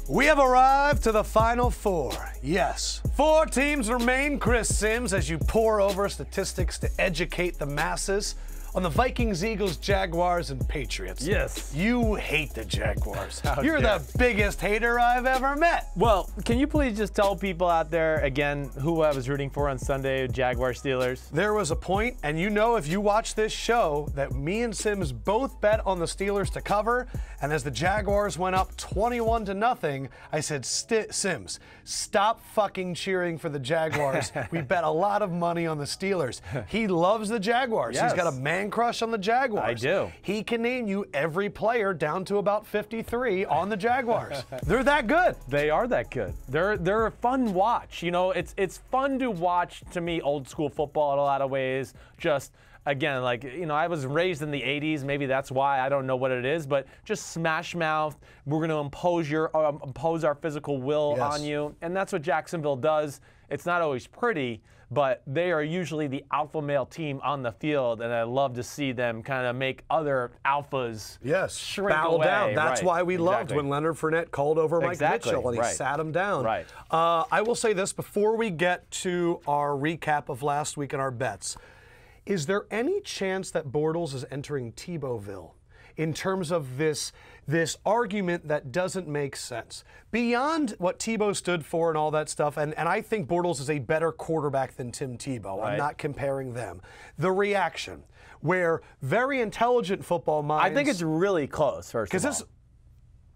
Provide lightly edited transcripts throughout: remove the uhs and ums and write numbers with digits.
We have arrived to the Final Four. Yes, 4 teams remain, Chris Simms, as you pore over statistics to educate the masses on the Vikings, Eagles, Jaguars, and Patriots. Yes. You hate the Jaguars. You're dare. the biggest hater I've ever met. Well, can you please just tell people out there again who I was rooting for on Sunday, Jaguars Steelers? There was a point, and you know if you watch this show, that me and Simms both bet on the Steelers to cover, and as the Jaguars went up 21-0, I said, Simms, stop fucking cheering for the Jaguars. We bet a lot of money on the Steelers. He loves the Jaguars. Yes. He's got a man crush on the Jaguars. I do. He can name you every player down to about 53 on the Jaguars. They're that good. They are that good. They're a fun watch. You know, it's fun to watch, to me, old school football in a lot of ways. Just, again, like, you know, I was raised in the 80s. Maybe that's why. I don't know what it is. But just smash mouth. We're going to impose our physical will on you. And that's what Jacksonville does. It's not always pretty, but they are usually the alpha male team on the field, and I love to see them kind of make other alphas shrink bow away. down. That's why we loved Exactly. when Leonard Fournette called over Mike Mitchell and he Right. sat him down. Right. I will say this before we get to our recap of last week and our bets. Is there any chance that Bortles is entering Tebowville in terms of this argument that doesn't make sense? Beyond what Tebow stood for and all that stuff, and I think Bortles is a better quarterback than Tim Tebow. Right. I'm not comparing them. The reaction, where very intelligent football minds... I think it's really close, first of all.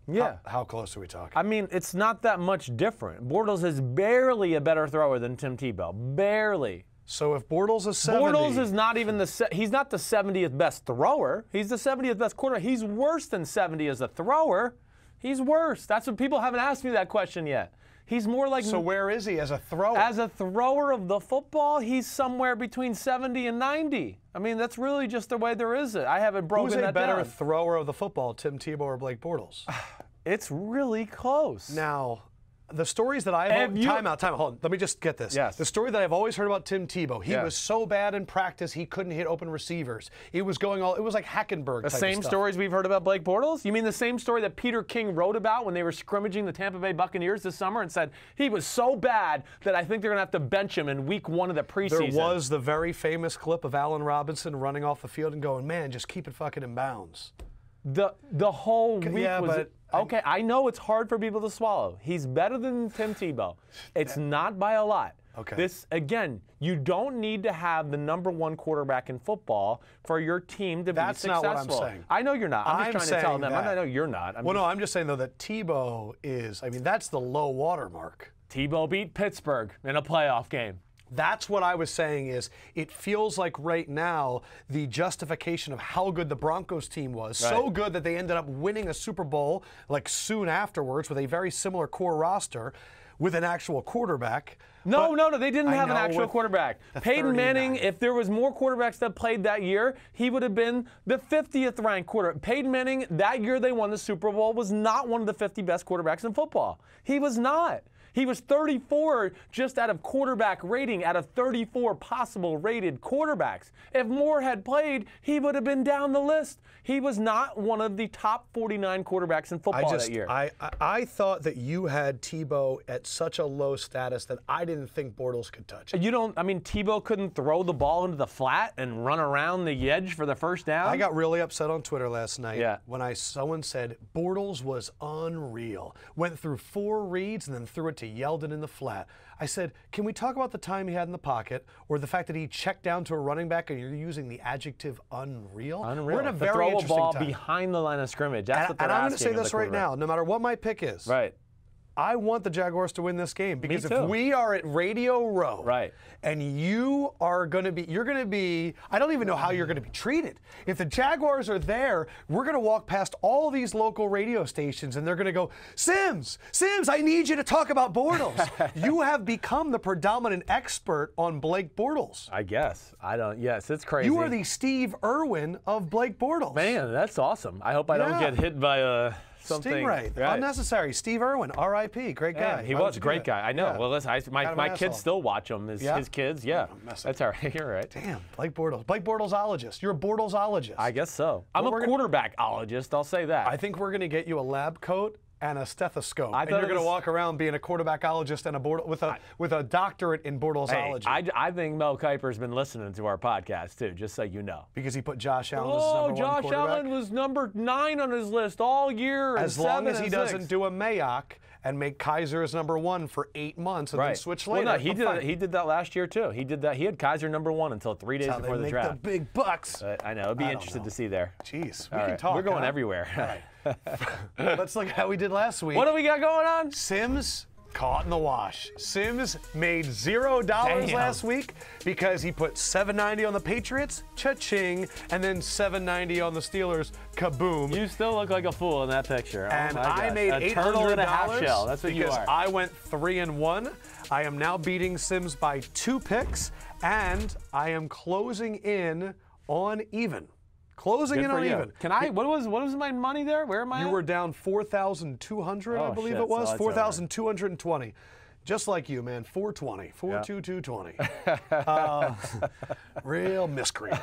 Yeah. How close are we talking? I mean, it's not that much different. Bortles is barely a better thrower than Tim Tebow. Barely. So if Bortles is 70... Bortles is not even he's not the 70th best thrower. He's the 70th best quarterback. He's worse than 70 as a thrower. He's worse. That's what people haven't asked me that question yet. He's more like... So where is he as a thrower? As a thrower of the football, he's somewhere between 70 and 90. I mean, that's really just the way there is it. I haven't broken that down. Who's a better thrower of the football, Tim Tebow or Blake Bortles? It's really close. Now, the stories that I've... Time out. Hold on. Let me just get this. Yes. The story that I've always heard about Tim Tebow, he was so bad in practice, he couldn't hit open receivers. It was like Hackenberg The type same of stuff. stories we've heard about Blake Bortles? You mean the same story that Peter King wrote about when they were scrimmaging the Tampa Bay Buccaneers this summer and said he was so bad that I think they're going to have to bench him in week 1 of the preseason? There was the very famous clip of Allen Robinson running off the field and going, man, just keep it fucking in bounds. The whole week was... but okay, I know it's hard for people to swallow. He's better than Tim Tebow. It's not by a lot. Okay. This, again, you don't need to have the #1 quarterback in football for your team to be successful. That's not what I'm saying. I know you're not. I'm just trying to tell them. that. I know you're not. I'm just saying, though, that Tebow is, I mean, that's the low water mark. Tebow beat Pittsburgh in a playoff game. That's what I was saying is it feels like right now the justification of how good the Broncos team was, so good that they ended up winning a Super Bowl like soon afterwards with a very similar core roster with an actual quarterback. No, they didn't have an actual quarterback. Peyton Manning, if there was more quarterbacks that played that year, he would have been the 50th ranked quarterback. Peyton Manning, that year they won the Super Bowl, was not one of the 50 best quarterbacks in football. He was not. He was 34 just out of quarterback rating, out of 34 possible rated quarterbacks. If more had played, he would have been down the list. He was not one of the top 49 quarterbacks in football that year. I thought that you had Tebow at such a low status that I didn't think Bortles could touch it. Tebow couldn't throw the ball into the flat and run around the edge for the first down? I got really upset on Twitter last night when someone said Bortles was unreal. Went through 4 reads and then threw it to Yeldon in the flat. I said, can we talk about the time he had in the pocket or the fact that he checked down to a running back and you're using the adjective unreal? Unreal. We're in a very throw a interesting ball time. behind the line of scrimmage. That's what they're and I'm going to asking say this right now, no matter what my pick is. Right. I want the Jaguars to win this game because Me too. if we are at Radio Row and you are going to be, I don't even know how you're going to be treated. If the Jaguars are there, we're going to walk past all these local radio stations and they're going to go, Simms, I need you to talk about Bortles. You have become the predominant expert on Blake Bortles. I guess. Yes, it's crazy. You are the Steve Irwin of Blake Bortles. Man, that's awesome. I hope I don't get hit by a... Stingray. Unnecessary. Steve Irwin, R.I.P. Great guy. He was a great guy. I know. Yeah. Well, listen, my kids still watch him. His kids, That's all right. You're right. Damn, Blake Bortles. Blake Bortlesologist. You're a Bortlesologist. I guess so. I'm a quarterback-ologist, I'll say that. I think we're going to get you a lab coat and a stethoscope, I and thought you're it going to was- walk around being a quarterbackologist and with a doctorate in Bortlesology. Hey, I think Mel Kiper's been listening to our podcast too, just so you know. Because he put Josh Allen as his number one Josh quarterback. Allen was number 9 on his list all year. As and long 7 as he and doesn't 6. do a Mayock and make Kaiser as number 1 for 8 months and then switch later. Well, no, he did that last year too. He did that. He had Kaiser number 1 until 3 days That's how before they the make draft. the big bucks. I know. It'd be interested to see there. Jeez, we All can right. talk. We're going huh? everywhere. All right. Let's look at how we did last week. What do we got going on? Simms caught in the wash. Simms made $0 last week because he put $7.90 on the Patriots, cha-ching, and then $7.90 on the Steelers, kaboom. You still look like a fool in that picture. And oh my I gosh. made a turtle in a half shell. That's what you because are. I went 3-1. I am now beating Simms by 2 picks, and I am closing in on even. Closing Good in for on you. even. Can I? What was my money there? Where am I? You at? were down 4,200, I Oh, believe shit, it was. so that's all right. 4,220. Just like you, man. 420. 42220. Real miscreant.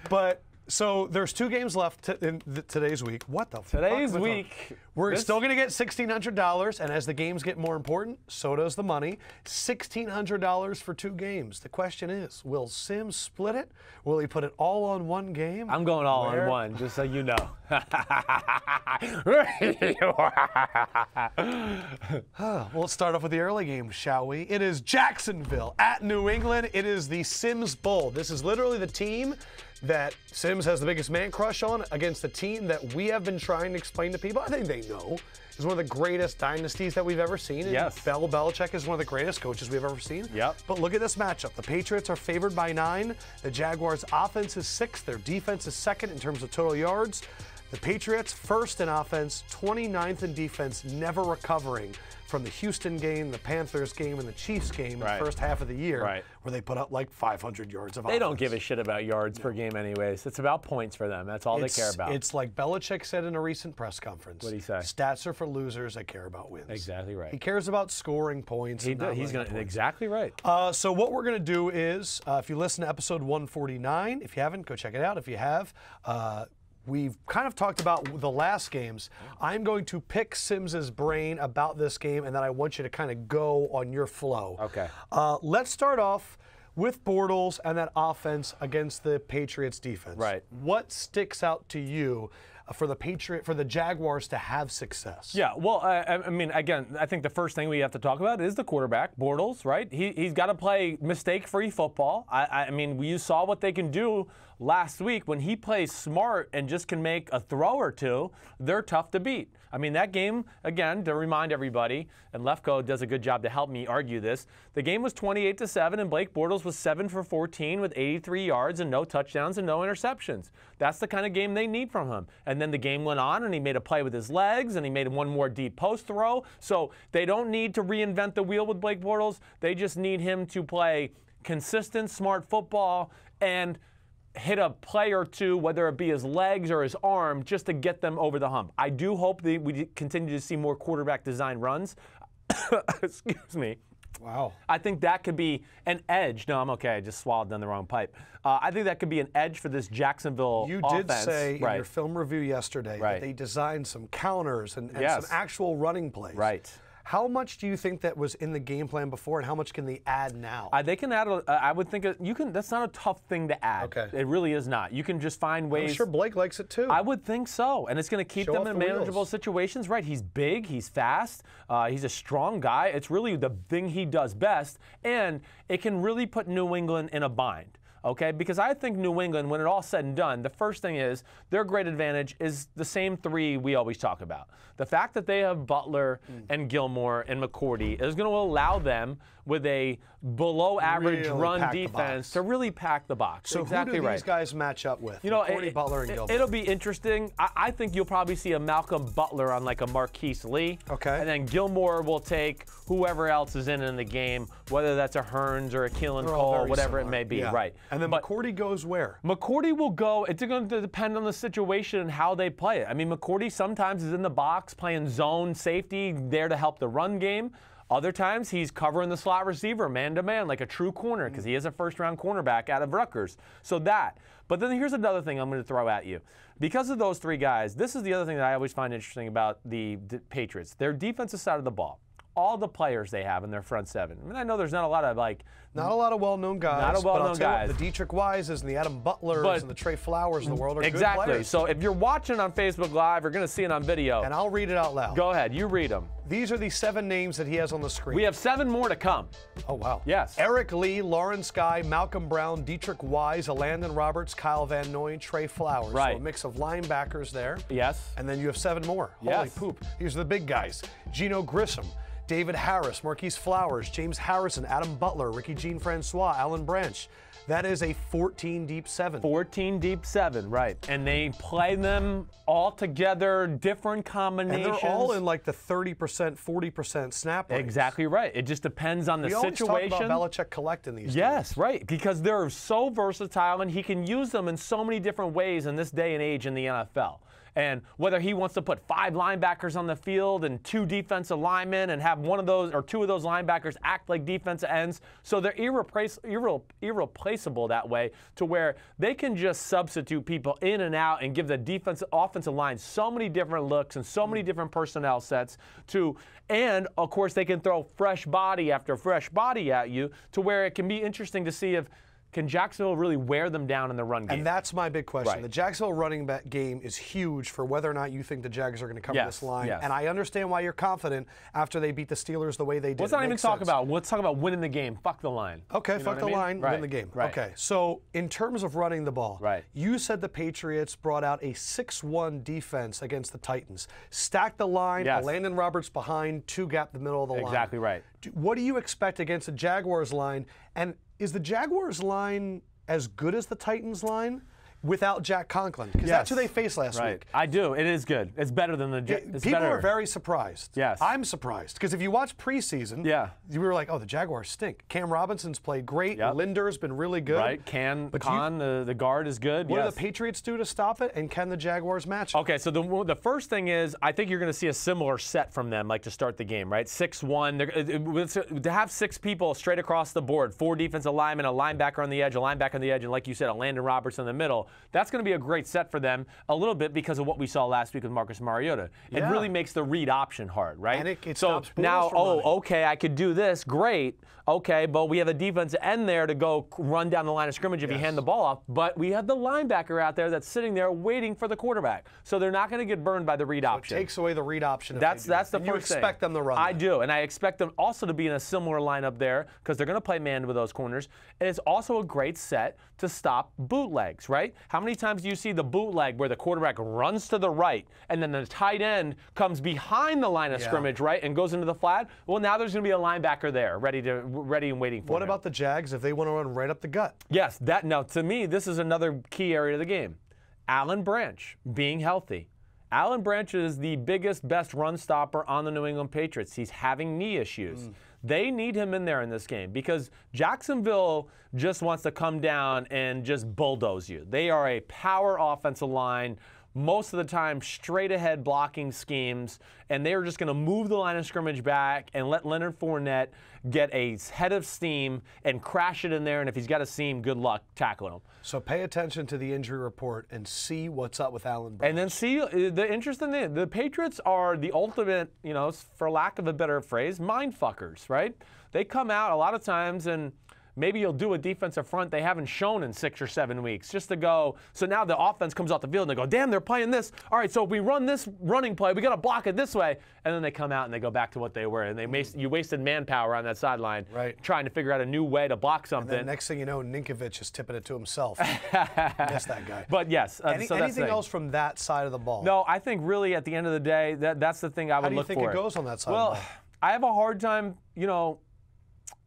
But so there's 2 games left in today's week. What the Today's fuck? week. We're still going to get $1,600, and as the games get more important, so does the money. $1,600 for 2 games. The question is, will Simms split it? Will he put it all on one game? I'm going all Where? on one, just so you know. Well, let's start off with the early game, shall we? It is Jacksonville at New England. It is the Simms Bowl. This is literally the team that Simms has the biggest man crush on against the team that we have been trying to explain to people. I think they know. It's one of the greatest dynasties that we've ever seen. And Yes. Belichick is one of the greatest coaches we've ever seen. Yep. But look at this matchup. The Patriots are favored by 9. The Jaguars' offense is 6th. Their defense is 2nd in terms of total yards. The Patriots first in offense, 29th in defense, never recovering from the Houston game, the Panthers game, and the Chiefs game in the first half of the year, where they put up like 500 yards of offense. They don't give a shit about yards per game anyways. It's about points for them. That's all they care about. It's like Belichick said in a recent press conference. What'd he say? Stats are for losers. I care about wins. Exactly right. He cares about scoring points. He's going to exactly right. So what we're going to do is, if you listen to episode 149, if you haven't, go check it out. If you have, we've kind of talked about the last games. I'm going to pick Simms's brain about this game, and then I want you to kind of go on your flow. Okay. Let's start off with Bortles and that offense against the Patriots defense. Right. What sticks out to you for the Jaguars to have success? Yeah, well, I mean, again, I think the first thing we have to talk about is the quarterback, Bortles, right? He's got to play mistake-free football. I mean, you saw what they can do last week. When he plays smart and just can make a throw or two, they're tough to beat. I mean, that game, again, to remind everybody, and Lefkoe does a good job to help me argue this, the game was 28-7, and Blake Bortles was 7 for 14 with 83 yards and no touchdowns and no interceptions. That's the kind of game they need from him. And then the game went on, and he made a play with his legs, and he made one more deep post throw. So they don't need to reinvent the wheel with Blake Bortles. They just need him to play consistent, smart football and hit a play or two, whether it be his legs or his arm, just to get them over the hump. I do hope that we continue to see more quarterback design runs. Excuse me. Wow. I think that could be an edge. No, I'm okay. I just swallowed down the wrong pipe. I think that could be an edge for this Jacksonville You offense. did say in your film review yesterday that they designed some counters and some actual running plays. Right. How much do you think that was in the game plan before, and how much can they add now? They can add. I would think you can. That's not a tough thing to add. Okay. It really is not. You can just find ways. I'm sure Blake likes it too. I would think so, and it's going to keep Show them off in the manageable wheels. situations. Right? He's big. He's fast. He's a strong guy. It's really the thing he does best, and it can really put New England in a bind. Okay, because I think New England, when it all said and done, the first thing is their great advantage is the same 3 we always talk about. The fact that they have Butler and Gilmore and McCourty is going to allow them with a below-average Really run pack the defense box. to really pack the box. So exactly who do right. these guys match up with? You know, McCourty, Butler, and Gilmore. It'll be interesting. I think you'll probably see a Malcolm Butler on like a Marquise Lee. Okay. And then Gilmore will take whoever else is in the game, whether that's a Hearns or a Keelan They're all Cole, very whatever similar. it may be. Yeah. Right. And then But McCourty goes where? McCourty will go. It's going to depend on the situation and how they play it. I mean, McCourty sometimes is in the box playing zone safety there to help the run game. Other times he's covering the slot receiver man-to-man like a true corner because he is a first-round cornerback out of Rutgers. So that. But then here's another thing I'm going to throw at you. Because of those three guys, this is the other thing that I always find interesting about the Patriots. Their defensive side of the ball. All the players they have in their front seven. I mean, I know there's not a lot of not a lot of well-known guys. Not a well-known guys. The Dietrich Wises and the Adam Butlers and the Trey Flowers of the world are good players. So if you're watching on Facebook Live, you're going to see it on video. And I'll read it out loud. Go ahead, you read them. These are the 7 names that he has on the screen. We have 7 more to come. Oh, wow. Yes. Eric Lee, Lawrence Guy, Malcolm Brown, Dietrich Wise, Landon Roberts, Kyle Van Noy, Trey Flowers. Right. So a mix of linebackers there. Yes. And then you have 7 more. Yes. Holy poop. These are the big guys. Geno Grissom, David Harris, Marquise Flowers, James Harrison, Adam Butler, Ricky Jean-Francois, Alan Branch. That is a 14-deep 7. 14-deep 7, right. And they play them all together, different combinations. And they're all in like the 30%, 40% snap rate. Exactly right. It just depends on the situation. We always talk about Belichick collecting these Yes, games. Right. Because they're so versatile, and he can use them in so many different ways in this day and age in the NFL. And whether he wants to put 5 linebackers on the field and 2 defensive linemen and have one of those or 2 of those linebackers act like defensive ends, so they're irreplaceable that way to where they can just substitute people in and out and give the offensive line so many different looks and so many different personnel sets and of course they can throw fresh body after fresh body at you to where it can be interesting to see if can Jacksonville really wear them down in the run game? And that's my big question. Right. The Jacksonville running back game is huge for whether or not you think the Jags are going to cover this line. Yes. And I understand why you're confident after they beat the Steelers the way they did. Let's not even talk about. Let's talk about winning the game. Fuck the line. Okay, fuck the line, win the game. Right. Okay, so in terms of running the ball, right. You said the Patriots brought out a 6-1 defense against the Titans. Stacked the line, Landon Roberts behind, 2 gap the middle of the line. Exactly right. What do you expect against the Jaguars line? And is the Jaguars line as good as the Titans line without Jack Conklin? Because that's who they faced last week. I do. It is good. It's better than the People are very surprised. Yes. I'm surprised. Because if you watch preseason, you were like, oh, the Jaguars stink. Cam Robinson's played great. Linder's been really good. Right. The guard is good. What do the Patriots do to stop it? And can the Jaguars match it? Okay, so the first thing is I think you're going to see a similar set from them, like to start the game, right? 6-1. To have 6 people straight across the board, 4 defensive linemen, a linebacker on the edge, and like you said, a Landon Roberts in the middle. That's going to be a great set for them a little bit because of what we saw last week with Marcus Mariota. It really makes the read option hard, right? And it so stops now, running. okay, I could do this. Great. Okay, but we have a defensive end there to go run down the line of scrimmage if you hand the ball off. But we have the linebacker out there that's sitting there waiting for the quarterback. So they're not going to get burned by the read option. It takes away the read option. That's the first thing. You expect them to run. I do, and I expect them also to be in a similar lineup there because they're going to play man with those corners. And it's also a great set to stop bootlegs, right? How many times do you see the bootleg where the quarterback runs to the right and then the tight end comes behind the line of scrimmage, right, and goes into the flat? Well, now there's going to be a linebacker there ready and waiting for him. What about the Jags if they want to run right up the gut? Yes, now to me, this is another key area of the game. Alan Branch being healthy. Alan Branch is the biggest, best run stopper on the New England Patriots. He's having knee issues. They need him in there in this game because Jacksonville just wants to come down and just bulldoze you. They are a power offensive line, most of the time straight ahead blocking schemes, and they're just going to move the line of scrimmage back and let Leonard Fournette get a head of steam and crash it in there, and if he's got a seam, good luck tackling him. So pay attention to the injury report and see what's up with Alan Branch. And then see, the interesting thing, the Patriots are the ultimate, for lack of a better phrase, mind fuckers, right? They come out a lot of times and maybe you'll do a defensive front they haven't shown in 6 or 7 weeks just to go. So now the offense comes off the field and they go, damn, they're playing this. All right, so if we run this running play, we got to block it this way. And then they come out and they go back to what they were. And you wasted manpower on that sideline trying to figure out a new way to block something. And then next thing you know, Ninkovich is tipping it to himself. Miss that guy. But yes. Anything else from that side of the ball? No, I think really at the end of the day, that's the thing I would look for. How do you think it goes on that side of the ball? I have a hard time,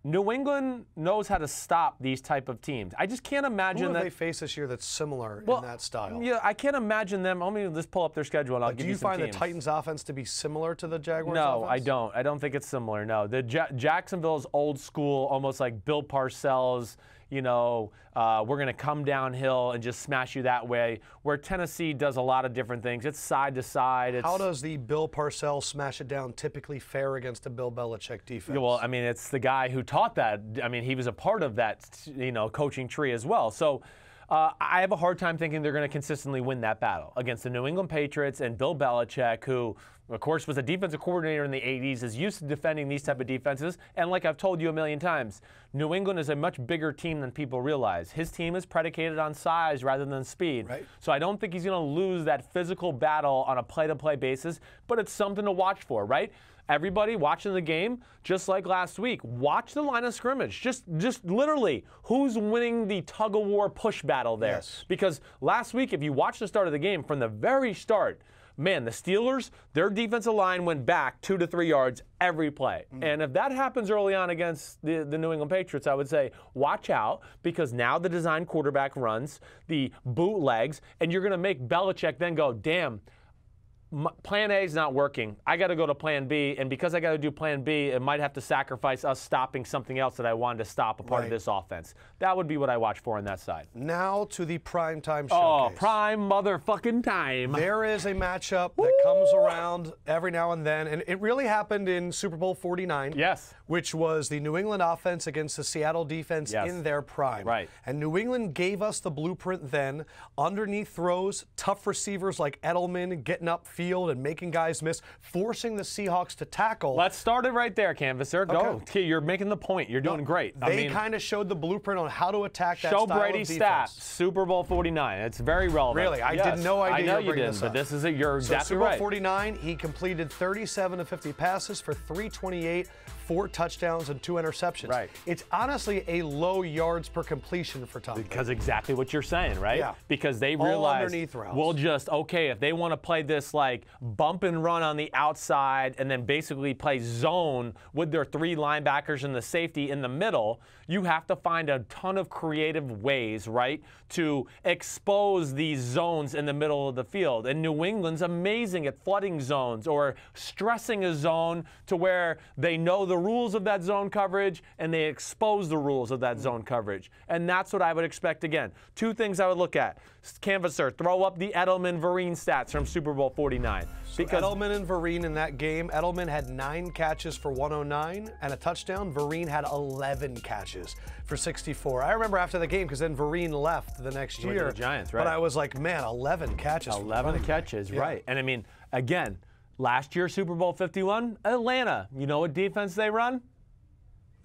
New England knows how to stop these type of teams. I just can't imagine Who have they faced this year that's similar in that style? Yeah, I can't imagine them. Let me just pull up their schedule and I'll give you some teams. Do you find the Titans' offense to be similar to the Jaguars' offense? No, I don't. I don't think it's similar, no. The Jacksonville's old school, almost like Bill Parcells, we're going to come downhill and just smash you that way, where Tennessee does a lot of different things. It's side to side. How does the Bill Parcells smash it down typically fare against a Bill Belichick defense? Well, I mean, it's the guy who taught that. I mean, he was a part of that, coaching tree as well. So I have a hard time thinking they're going to consistently win that battle against the New England Patriots and Bill Belichick, who, of course, was a defensive coordinator in the 80s, is used to defending these type of defenses. And like I've told you a million times, New England is a much bigger team than people realize. His team is predicated on size rather than speed. Right. So I don't think he's going to lose that physical battle on a play-to-play basis, but it's something to watch for, right? Everybody watching the game, just like last week, watch the line of scrimmage. Just literally, who's winning the tug-of-war push battle there? Yes. Because last week, if you watch the start of the game, from the very start, man, the Steelers, their defensive line went back 2 to 3 yards every play. And if that happens early on against the New England Patriots, I would say watch out, because now the design quarterback runs the bootlegs, and you're going to make Belichick then go, damn, plan A is not working. I got to go to plan B, and because I got to do plan B, it might have to sacrifice us stopping something else that I wanted to stop, a part of this offense. That would be what I watch for on that side. Now to the primetime showcase. Oh, prime motherfucking time. There is a matchup that comes around every now and then, and it really happened in Super Bowl 49. Yes. Which was the New England offense against the Seattle defense in their prime. Right. And New England gave us the blueprint then. Underneath throws, tough receivers like Edelman getting upfield and making guys miss, forcing the Seahawks to tackle. Let's start it right there, Canvasser. Go. Okay, you're making the point. You're doing great. They kind of showed the blueprint on how to attack that style Brady's of defense. stats, Super Bowl 49. It's very relevant. Really? I did no idea. I know you didn't, this but this is it. You're exactly Super Bowl right. 49, he completed 37 of 50 passes for 328, 4 touchdowns and 2 interceptions. Right. It's honestly a low yards per completion for Tom. Because exactly what you're saying, right? Yeah. Because they All realize underneath routes. we'll just, if they want to play this like bump and run on the outside and then basically play zone with their 3 linebackers and the safety in the middle, you have to find a ton of creative ways, right, to expose these zones in the middle of the field. And New England's amazing at flooding zones or stressing a zone to where they know the rules of that zone coverage and they expose the rules of that zone coverage. And that's what I would expect again. 2 things I would look at. Canvasser, throw up the Edelman-Vereen stats from Super Bowl 49. Because Edelman and Vereen in that game, Edelman had 9 catches for 109 and a touchdown. Vereen had 11 catches for 64. I remember after the game, because then Vereen left the next year. Went to the Giants, right? But I was like, man, 11 catches. 11 catches, right. And I mean, again, last year, Super Bowl 51, Atlanta, you know what defense they run?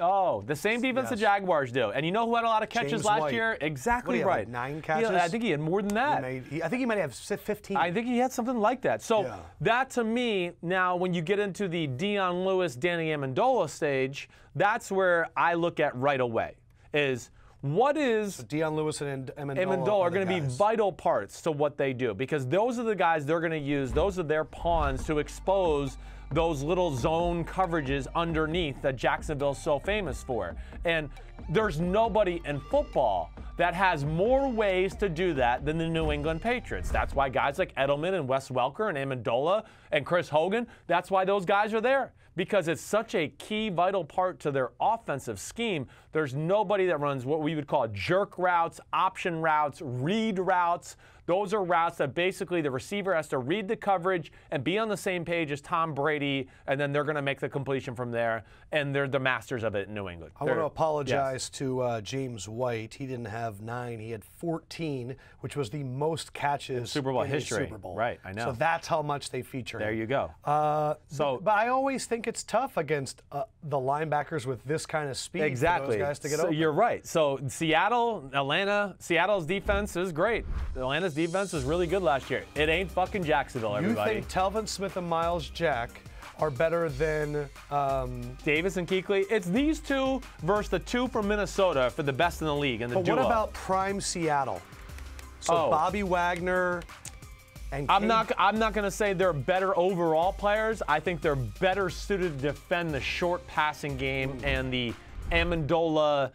Oh, the same defense the Jaguars do. And you know who had a lot of catches James last White. year? Exactly right. Like 9 catches? I think he had more than that. I think he might have 15. I think he had something like that. So that to me, now when you get into the Dion Lewis, Danny Amendola stage, that's where I look at right away is what is Dion Lewis and Amendola are going to be vital parts to what they do, because those are the guys they're going to use. Those are their pawns to expose those little zone coverages underneath that Jacksonville's so famous for. And there's nobody in football that has more ways to do that than the New England Patriots. That's why guys like Edelman and Wes Welker and Amendola and Chris Hogan, that's why those guys are there. Because it's such a key, vital part to their offensive scheme. There's nobody that runs what we would call jerk routes, option routes, read routes. Those are routes that basically the receiver has to read the coverage and be on the same page as Tom Brady, and then they're going to make the completion from there, and they're the masters of it in New England. I want to apologize to James White. He didn't have 9. He had 14, which was the most catches in Super Bowl history. Super Bowl. Right, I know. So that's how much they feature him. There you go. But I always think it's tough against the linebackers with this kind of speed exactly. for those guys to get open. You're right. So Seattle, Atlanta, Seattle's defense is great. Atlanta's defense was really good last year. It ain't fucking Jacksonville, everybody. You think Telvin Smith and Miles Jack are better than Davis and Kuechly? It's these 2 versus the 2 from Minnesota for the best in the league in the duo. But what about prime Seattle? So Bobby Wagner and I'm not going to say they're better overall players. I think they're better suited to defend the short passing game and the Amendola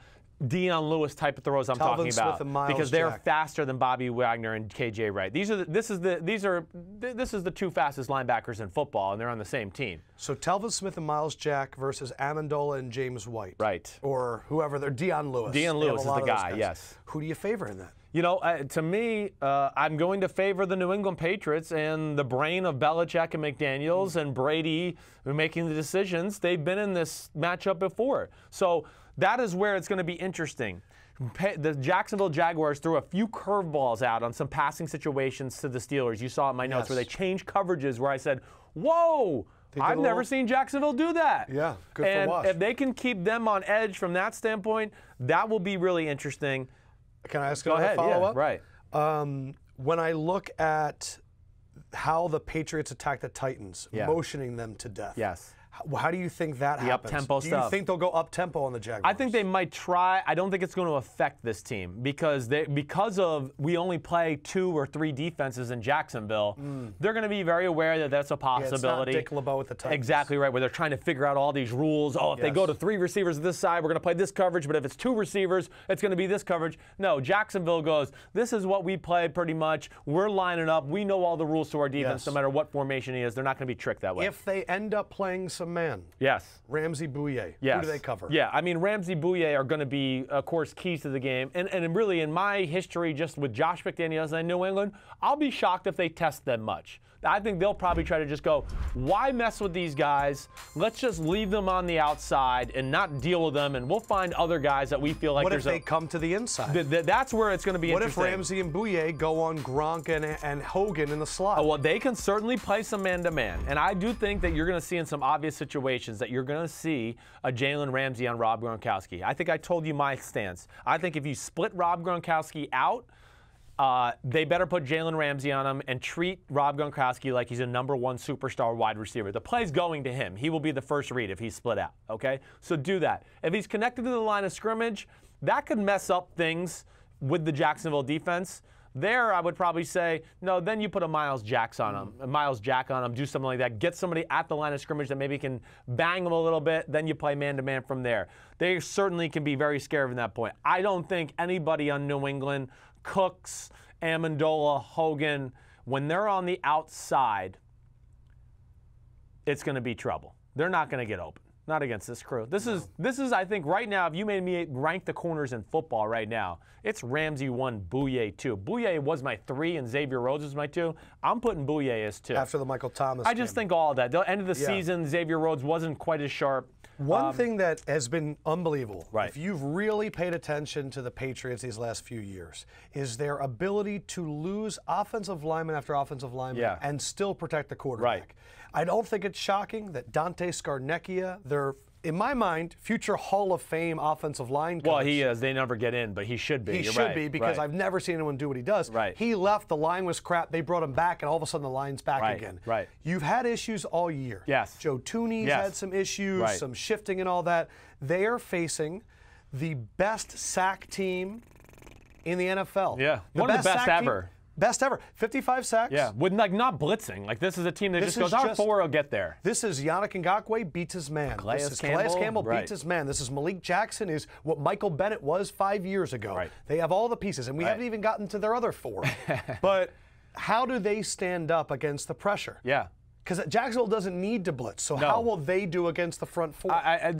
Dion Lewis type of throws I'm Talvin talking Smith about, and Miles because they're Jack. faster than Bobby Wagner and KJ Wright. This is the two fastest linebackers in football, and they're on the same team. So Talvin Smith and Miles Jack versus Amendola and James White. Right. Or whoever they're Dion Lewis. Dion They have Lewis a is lot the of those guy, guys. yes. Who do you favor in that? You know, to me, I'm going to favor the New England Patriots and the brain of Belichick and McDaniels and Brady making the decisions. They've been in this matchup before. So that is where it's going to be interesting. The Jacksonville Jaguars threw a few curveballs out on some passing situations to the Steelers. You saw it in my notes where they changed coverages where I said, whoa, I've never seen Jacksonville do that. Yeah, good and for watch. if they can keep them on edge from that standpoint, that will be really interesting. Can I ask Go another ahead, follow-up? yeah, right. When I look at how the Patriots attack the Titans, motioning them to death. Yes. How do you think that happens? up-tempo Do stuff. you think they'll go up-tempo on the Jaguars? I think they might try. I don't think it's going to affect this team because we only play 2 or 3 defenses in Jacksonville. They're going to be very aware that that's a possibility. Yeah, it's not Dick LeBeau with the Titans. Exactly right, where they're trying to figure out all these rules. Oh, if they go to 3 receivers this side, we're going to play this coverage, but if it's 2 receivers, it's going to be this coverage. No, Jacksonville goes, this is what we play pretty much. We're lining up. We know all the rules to our defense no matter what formation he is. They're not going to be tricked that way. If they end up playing some man. Yes. Ramsey Bouye. Yes. Who do they cover? Yeah, I mean, Ramsey Bouye are going to be, of course, keys to the game. And really, in my history, just with Josh McDaniels and New England, I'll be shocked if they test them much. I think they'll probably try to just go, why mess with these guys? Let's just leave them on the outside and not deal with them, and we'll find other guys that we feel like What if they come to the inside? That's where it's going to be interesting. What if Ramsey and Bouye go on Gronk and Hogan in the slot? Oh, well, they can certainly play some man-to-man. And I do think that you're going to see in some obvious situations that you're going to see a Jalen Ramsey on Rob Gronkowski. I think I told you my stance. I think if you split Rob Gronkowski out, they better put Jalen Ramsey on him and treat Rob Gronkowski like he's a #1 superstar wide receiver. The play's going to him. He will be the first read if he's split out, okay? So do that. If he's connected to the line of scrimmage, that could mess up things with the Jacksonville defense. There, I would probably say, no, then you put a Miles Jack on him, do something like that. Get somebody at the line of scrimmage that maybe can bang him a little bit, then you play man-to-man from there. They certainly can be very scared from that point. I don't think anybody on New England, Cooks, Amendola, Hogan, when they're on the outside, it's going to be trouble. They're not going to get open. Not against this crew. This is, I think, right now, if you made me rank the corners in football right now, it's Ramsey 1, Bouye 2. Bouye was my 3 and Xavier Rhodes was my 2. I'm putting Bouye as 2. After the Michael Thomas I just think all of that. The end of the season, Xavier Rhodes wasn't quite as sharp. One thing that has been unbelievable, Right. if you've really paid attention to the Patriots these last few years, is their ability to lose offensive lineman after offensive lineman and still protect the quarterback. Right. I don't think it's shocking that Dante Scarnecchia, their, in my mind, future Hall of Fame offensive line coach. Well, he is. They never get in, but he should be. He You're should right. be because Right. I've never seen anyone do what he does. Right. He left, the line was crap, they brought him back, and all of a sudden the line's back Right. again. Right. You've had issues all year. Yes. Joe Tooney's Yes. had some issues, Right. some shifting and all that. They are facing the best sack team in the NFL. Yeah. One of the best sack team- ever. Best ever. 55 sacks. Yeah, with like not blitzing. Like this is a team that This just goes, is our just- 4 will get there. This is Yannick Ngakoue beats his man. Calais This is Campbell, Calais Campbell right. beats his man. This is Malik Jackson is what Michael Bennett was 5 years ago. Right. They have all the pieces, and we haven't even gotten to their other 4. But how do they stand up against the pressure? Yeah. Because Jacksonville doesn't need to blitz. So how will they do against the front 4?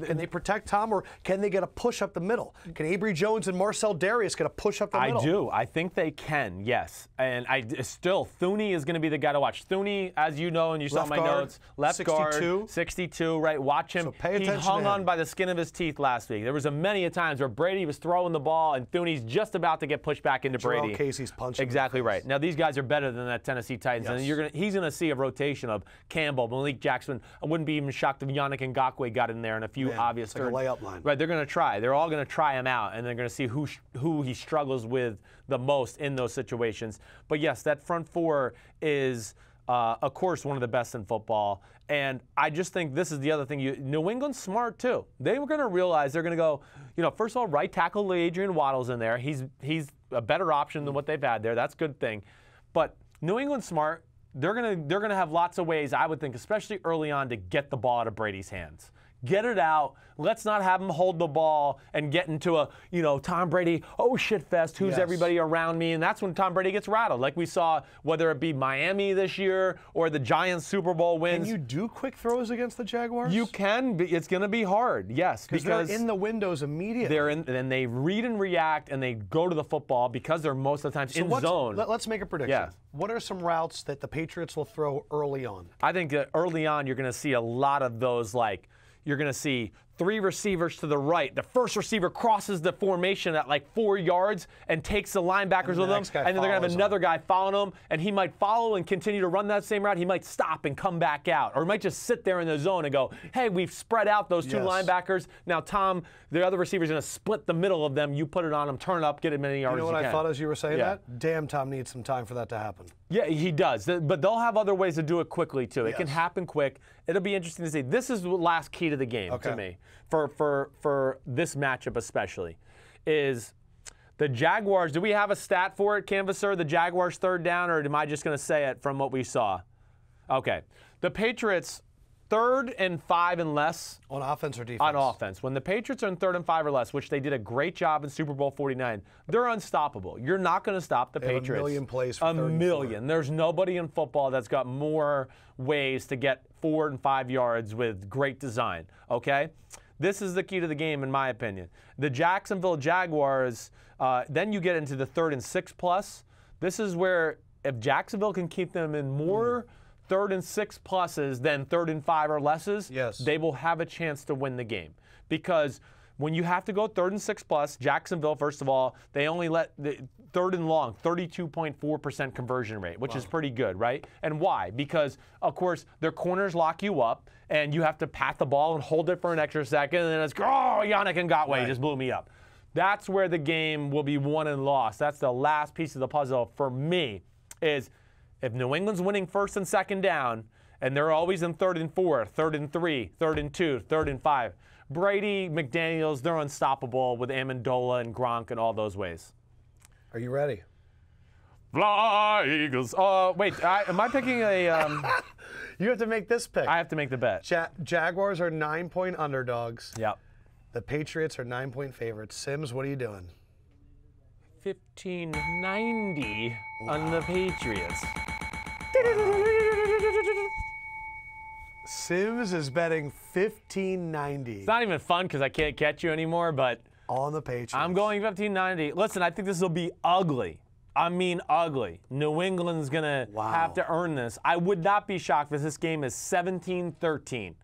Can they protect Tom, or can they get a push up the middle? Can Avery Jones and Marcel Darius get a push up the middle? I do. I think they can, yes. And still, Thuney is going to be the guy to watch. Thuney, as you know, and you saw Left my guard, notes, left guard, 62. 62, right? Watch him. So pay He attention hung to on him. by the skin of his teeth last week. There was many a times where Brady was throwing the ball, and Thuney's just about to get pushed back into Jarrell Brady. Casey's punching him in the Exactly face. right. Now, these guys are better than that Tennessee Titans, and he's going to see a rotation of Campbell, Malik Jackson. I wouldn't be even shocked if Yannick Ngakoue got in there and a few obvious it's like a layup line. Right, they're going to try. They're all going to try him out, and they're going to see who he struggles with the most in those situations. But yes, that front 4 is, of course, one of the best in football. And I just think this is the other thing. New England's smart too. They were going to realize they're going to go. First of all, right tackle Adrian Waddle's in there. He's a better option than what they've had there. That's a good thing. But New England's smart. They're gonna have lots of ways, I would think, especially early on, to get the ball out of Brady's hands. Get it out. Let's not have them hold the ball and get into a, Tom Brady, oh shit fest, who's everybody around me? And that's when Tom Brady gets rattled. Like we saw, whether it be Miami this year or the Giants Super Bowl wins. Can you do quick throws against the Jaguars? You can. It's going to be hard, yes. Because they're in the windows immediately. And they read and react, and they go to the football because they're most of the time in zone. Let's make a prediction. Yeah. What are some routes that the Patriots will throw early on? I think that early on you're going to see a lot of those, like you're going to see 3 receivers to the right. The first receiver crosses the formation at like 4 yards and takes the linebackers with him. And then they're going to have another guy following him, and he might follow and continue to run that same route. He might stop and come back out. Or he might just sit there in the zone and go, hey, we've spread out those 2 linebackers. Now, Tom, the other receiver's going to split the middle of them. You put it on him, turn it up, get as many yards as you can. You know what I thought as you were saying that? Damn, Tom needs some time for that to happen. Yeah, he does. But they'll have other ways to do it quickly, too. It can happen quick. It'll be interesting to see. This is the last key to the game to me, for this matchup especially, is the Jaguars. Do we have a stat for it, Canvasser, the Jaguars' 3rd down, or am I just going to say it from what we saw? Okay. The Patriots, 3rd and 5 and less. On offense or defense? On offense. When the Patriots are in 3rd and 5 or less, which they did a great job in Super Bowl 49, they're unstoppable. You're not going to stop the Patriots. A million plays for 3rd and 4. A million. There's nobody in football that's got more ways to get 4 and 5 yards with great design, okay? This is the key to the game, in my opinion. The Jacksonville Jaguars, then you get into the 3rd and 6 plus. This is where if Jacksonville can keep them in more 3rd and 6 pluses than 3rd and 5 or lesses, they will have a chance to win the game. Because when you have to go 3rd and 6 plus, Jacksonville, first of all, they only let the 3rd and long, 32.4% conversion rate, which is pretty good, right? And why? Because, of course, their corners lock you up, and you have to pat the ball and hold it for an extra second, and then it's, Yannick Ngakoue just blew me up. That's where the game will be won and lost. That's the last piece of the puzzle for me, is if New England's winning 1st and 2nd down, and they're always in 3rd and 4, 3rd and 3, 3rd and 2, 3rd and 5, Brady, McDaniels, they're unstoppable with Amendola and Gronk and all those ways. Are you ready? Fly, Eagles. Wait, am I picking a... You have to make this pick. I have to make the bet. Jaguars are 9-point underdogs. Yep. The Patriots are 9-point favorites. Sims, what are you doing? 1590 on the Patriots. Sims is betting 1590. It's not even fun because I can't catch you anymore, but... On the Patriots. I'm going 1590. Listen, I think this will be ugly. I mean ugly. New England's going to have to earn this. I would not be shocked if this game is 17-13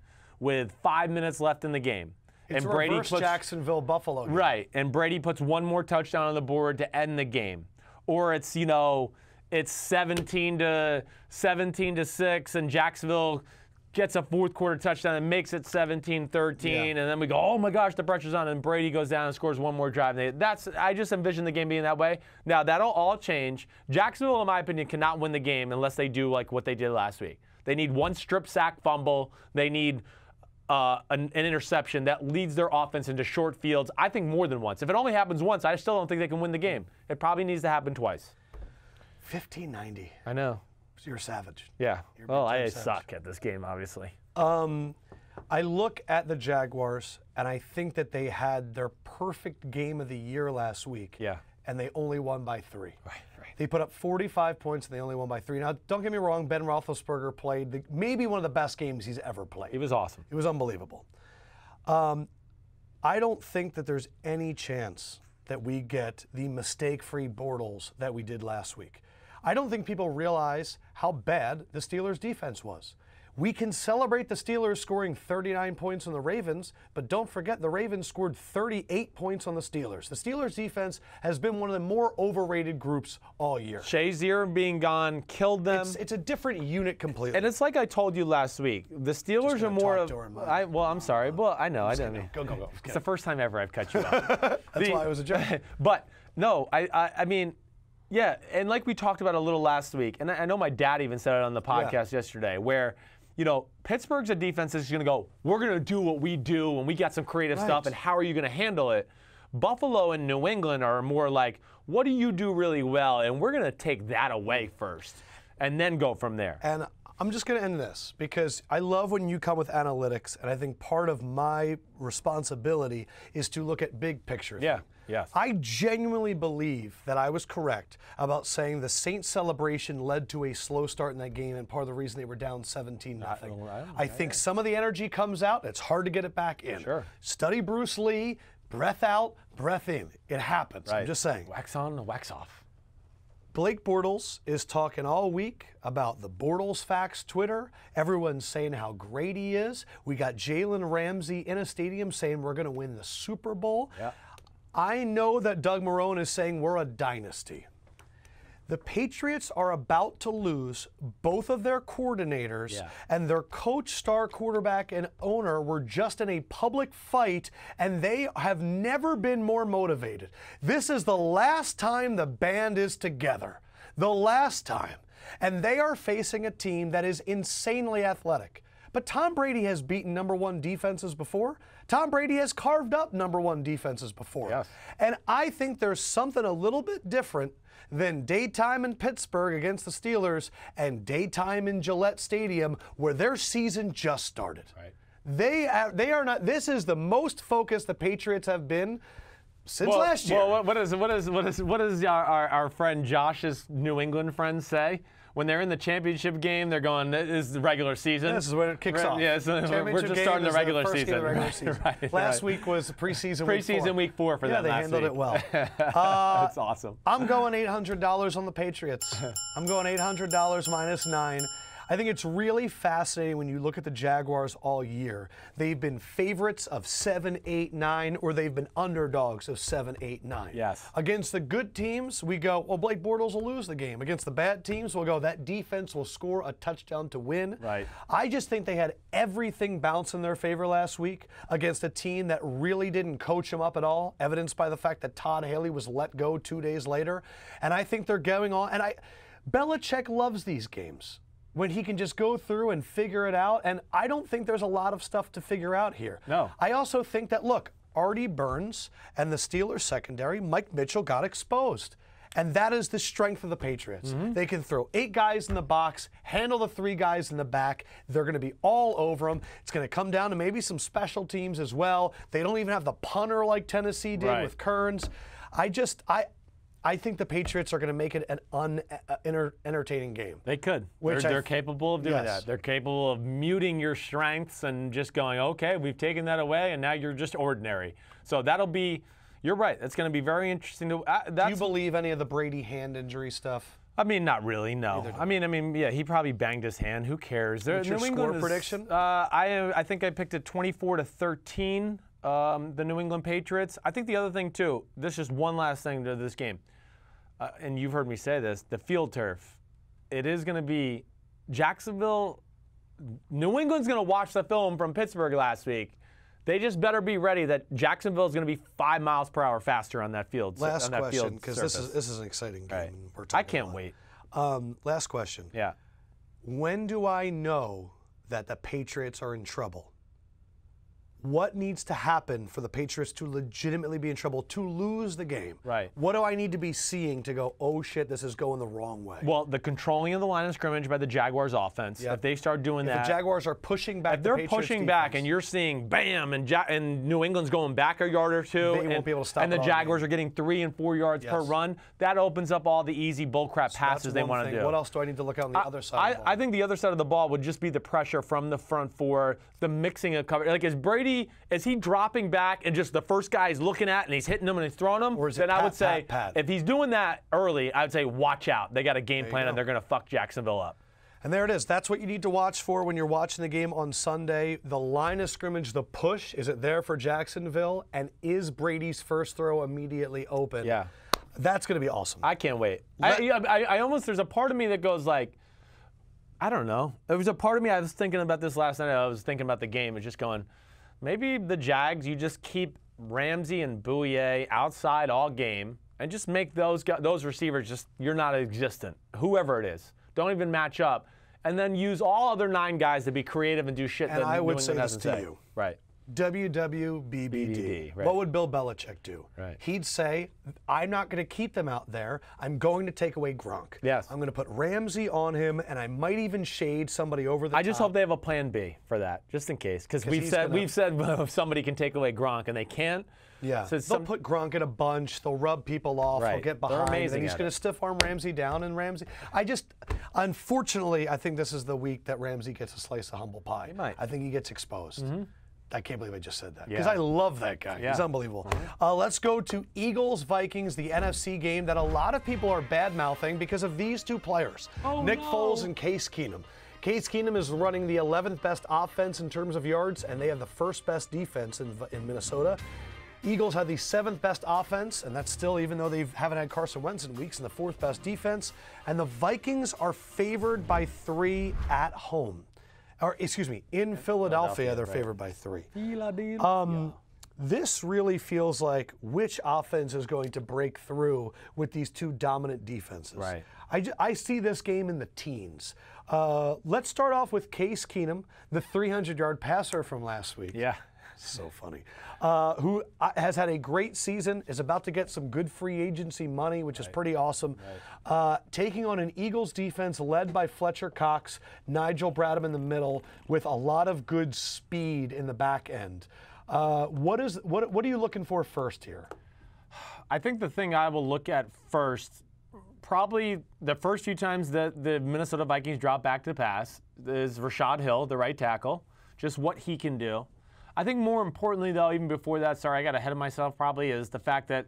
with 5 minutes left in the game. It's and Brady puts Jacksonville-Buffalo game. Right, and Brady puts one more touchdown on the board to end the game. Or it's, it's 17 to 6 and Jacksonville gets a 4th quarter touchdown and makes it 17-13, and then we go, oh my gosh, the pressure's on, and Brady goes down and scores one more drive. I just envision the game being that way. Now, that'll all change. Jacksonville, in my opinion, cannot win the game unless they do like what they did last week. They need one strip sack fumble. They need an interception that leads their offense into short fields, I think more than once. If it only happens once, I still don't think they can win the game. It probably needs to happen twice. 1590. I know. You're savage. Yeah. Well, I suck at this game, obviously. I look at the Jaguars, and I think that they had their perfect game of the year last week. Yeah. And they only won by 3. Right. They put up 45 points, and they only won by 3. Now, don't get me wrong, Ben Roethlisberger played maybe one of the best games he's ever played. He was awesome. It was unbelievable. I don't think that there's any chance that we get the mistake-free Bortles that we did last week. I don't think people realize how bad the Steelers' defense was. We can celebrate the Steelers scoring 39 points on the Ravens, but don't forget the Ravens scored 38 points on the Steelers. The Steelers' defense has been one of the more overrated groups all year. Shazier being gone killed them. It's a different unit completely. And it's like I told you last week. The Steelers are more of... well, I'm sorry. Well, I know. I didn't. Go. It's the first time ever I've cut you off. That's why it was a joke. But, no, I mean... Yeah, and like we talked about a little last week, and I know my dad even said it on the podcast yesterday, where, Pittsburgh's a defense that's going to go, we're going to do what we do, and we got some creative stuff, and how are you going to handle it? Buffalo and New England are more like, what do you do really well, and we're going to take that away first, and then go from there. And I'm just going to end this because I love when you come with analytics, and I think part of my responsibility is to look at big picture. Yeah, yes. I genuinely believe that I was correct about saying the Saints celebration led to a slow start in that game, and part of the reason they were down 17-0. I think some of the energy comes out. It's hard to get it back in. Sure. Study Bruce Lee, breath out, breath in. It happens. Right. I'm just saying. Wax on, wax off. Blake Bortles is talking all week about the Bortles Facts Twitter. Everyone's saying how great he is. We got Jalen Ramsey in a stadium saying we're going to win the Super Bowl. Yeah. I know that Doug Marrone is saying we're a dynasty. The Patriots are about to lose both of their coordinators, and their coach, star quarterback, and owner were just in a public fight, and they have never been more motivated. This is the last time the band is together. The last time. And they are facing a team that is insanely athletic. But Tom Brady has beaten #1 defenses before. Tom Brady has carved up #1 defenses before. Yes. And I think there's something a little bit different than daytime in Pittsburgh against the Steelers and daytime in Gillette Stadium where their season just started. Right. They are not. This is the most focused the Patriots have been since last year. Well, what does our friend Josh's New England friends say? When they're in the championship game, they're going, this is the regular season. This is when it kicks off. Yeah, so we're just starting the regular season. Right, Last week was preseason week 4 for them. Yeah, they handled it well. That's awesome. I'm going $800 on the Patriots. I'm going $800 -9. I think it's really fascinating when you look at the Jaguars all year. They've been favorites of 7, 8, 9, or they've been underdogs of 7, 8, 9. Yes. Against the good teams, we go, well, Blake Bortles will lose the game. Against the bad teams, we'll go, that defense will score a touchdown to win. Right. I just think they had everything bounce in their favor last week against a team that really didn't coach them up at all, evidenced by the fact that Todd Haley was let go 2 days later. And I think they're going on. And Belichick loves these games, when he can just go through and figure it out. And I don't think there's a lot of stuff to figure out here. No. I also think that, look, Artie Burns and the Steelers secondary, Mike Mitchell got exposed. And that is the strength of the Patriots. They can throw 8 guys in the box, handle the 3 guys in the back. They're going to be all over them. It's going to come down to maybe some special teams as well. They don't even have the punter like Tennessee did with Kearns. I think the Patriots are going to make it an entertaining game. They could. They're capable of doing that. They're capable of muting your strengths and just going, okay, we've taken that away, and now you're just ordinary. So that'll be, you're right, it's going to be very interesting. Do you believe any of the Brady hand injury stuff? I mean, not really, no. I mean, yeah, he probably banged his hand. Who cares? What's your score prediction? I think I picked it 24-13, the New England Patriots. I think the other thing, too, this is one last thing to this game. And you've heard me say this, the field turf. It is going to be Jacksonville. New England's going to watch the film from Pittsburgh last week. They just better be ready that Jacksonville is going to be 5 miles per hour faster on that field. Last question, because this is an exciting game. Right. We're I can't wait. Last question. Yeah. When do I know that the Patriots are in trouble? What needs to happen for the Patriots to legitimately be in trouble, to lose the game? Right. What do I need to be seeing to go, oh shit, this is going the wrong way? Well, the controlling of the line of scrimmage by the Jaguars offense. If they start doing that. If the Jaguars are pushing back, if they're pushing back and you're seeing bam and New England's going back a yard or two, they won't be able to stop. And the Jaguars are getting 3 and 4 yards per run, that opens up all the easy bullcrap passes they want to do. What else do I need to look at on the other side of the ball? I think the other side of the ball would just be the pressure from the front 4, the mixing of cover. Like, is he dropping back and just the first guy he's looking at and he's hitting them and he's throwing them? Or is it then I would say, pat? If he's doing that early, I would say watch out. They got a game plan and they're going to fuck Jacksonville up. And there it is. That's what you need to watch for when you're watching the game on Sunday. The line of scrimmage, the push, is it there for Jacksonville? And is Brady's first throw immediately open? Yeah. That's going to be awesome. I can't wait. I almost, there's a part of me that goes like, I don't know. There was a part of me, I was thinking about this last night. I was thinking about the game and just going, maybe the Jags, you just keep Ramsey and Bouye outside all game and just make those receivers just, you're not existent, whoever it is. Don't even match up. And then use all other 9 guys to be creative and do shit that I would say New England this doesn't to say. you. Right. WWBBD. right. What would Bill Belichick do? Right. He'd say, I'm not going to keep them out there. I'm going to take away Gronk. Yes. I'm going to put Ramsey on him, and I might even shade somebody over the top. I just hope they have a plan B for that, just in case. Because we've said somebody can take away Gronk, and they can't. Yeah, so they'll put Gronk in a bunch. They'll rub people off. Right. They'll get They're behind. amazing And he's at going it. to stiff arm Ramsey down, and Ramsey. Unfortunately, I think this is the week that Ramsey gets a slice of humble pie. He might. I think he gets exposed. I can't believe I just said that Yeah. because I love that guy. Yeah. He's unbelievable. Let's go to Eagles-Vikings, the NFC game that a lot of people are bad-mouthing because of these two players, Nick Foles and Case Keenum. Case Keenum is running the 11th best offense in terms of yards, and they have the first best defense in Minnesota. Eagles had the 7th best offense, and that's still, even though they haven't had Carson Wentz in weeks, and the 4th best defense. And the Vikings are favored by 3 at home. Or, excuse me, in Philadelphia, they're favored by 3. This really feels like which offense is going to break through with these two dominant defenses. Right. I see this game in the teens. Let's start off with Case Keenum, the 300-yard passer from last week. Yeah. So funny. Who has had a great season, is about to get some good free agency money, which is pretty awesome. Taking on an Eagles defense led by Fletcher Cox, Nigel Bradham in the middle, with a lot of good speed in the back end. What are you looking for first here? I think the thing I will look at first, probably the first few times that the Minnesota Vikings drop back to pass, is Rashad Hill, the right tackle, just what he can do. I think more importantly, though, even before that, sorry, I got ahead of myself probably, is the fact that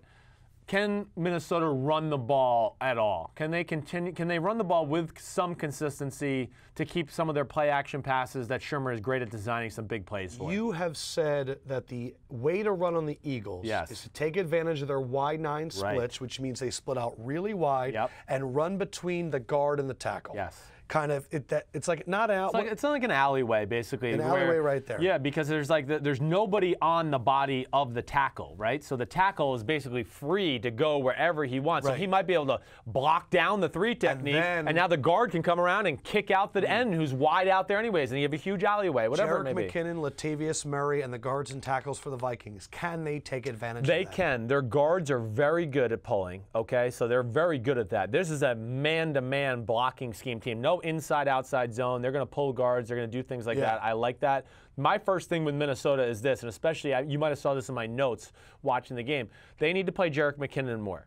can Minnesota run the ball at all? Can they run the ball with some consistency to keep some of their play action passes that Shermer is great at designing some big plays for? You have said that the way to run on the Eagles is to take advantage of their wide 9 splits, which means they split out really wide and run between the guard and the tackle. Yes. Kind of, it's like not out. It's not like an alleyway, basically. An alleyway right there. Yeah, because there's nobody on the body of the tackle, right? So the tackle is basically free to go wherever he wants. So he might be able to block down the 3 technique, and now the guard can come around and kick out the end who's wide out there anyways, and you have a huge alleyway, whatever it may be. Jerick McKinnon, Latavius Murray, and the guards and tackles for the Vikings, can they take advantage of that? They can. Their guards are very good at pulling, okay? So they're very good at that. This is a man-to-man blocking scheme team. No inside-outside zone. They're going to pull guards. They're going to do things like that. I like that. My first thing with Minnesota is this, and especially, you might have saw this in my notes watching the game. They need to play Jerick McKinnon more.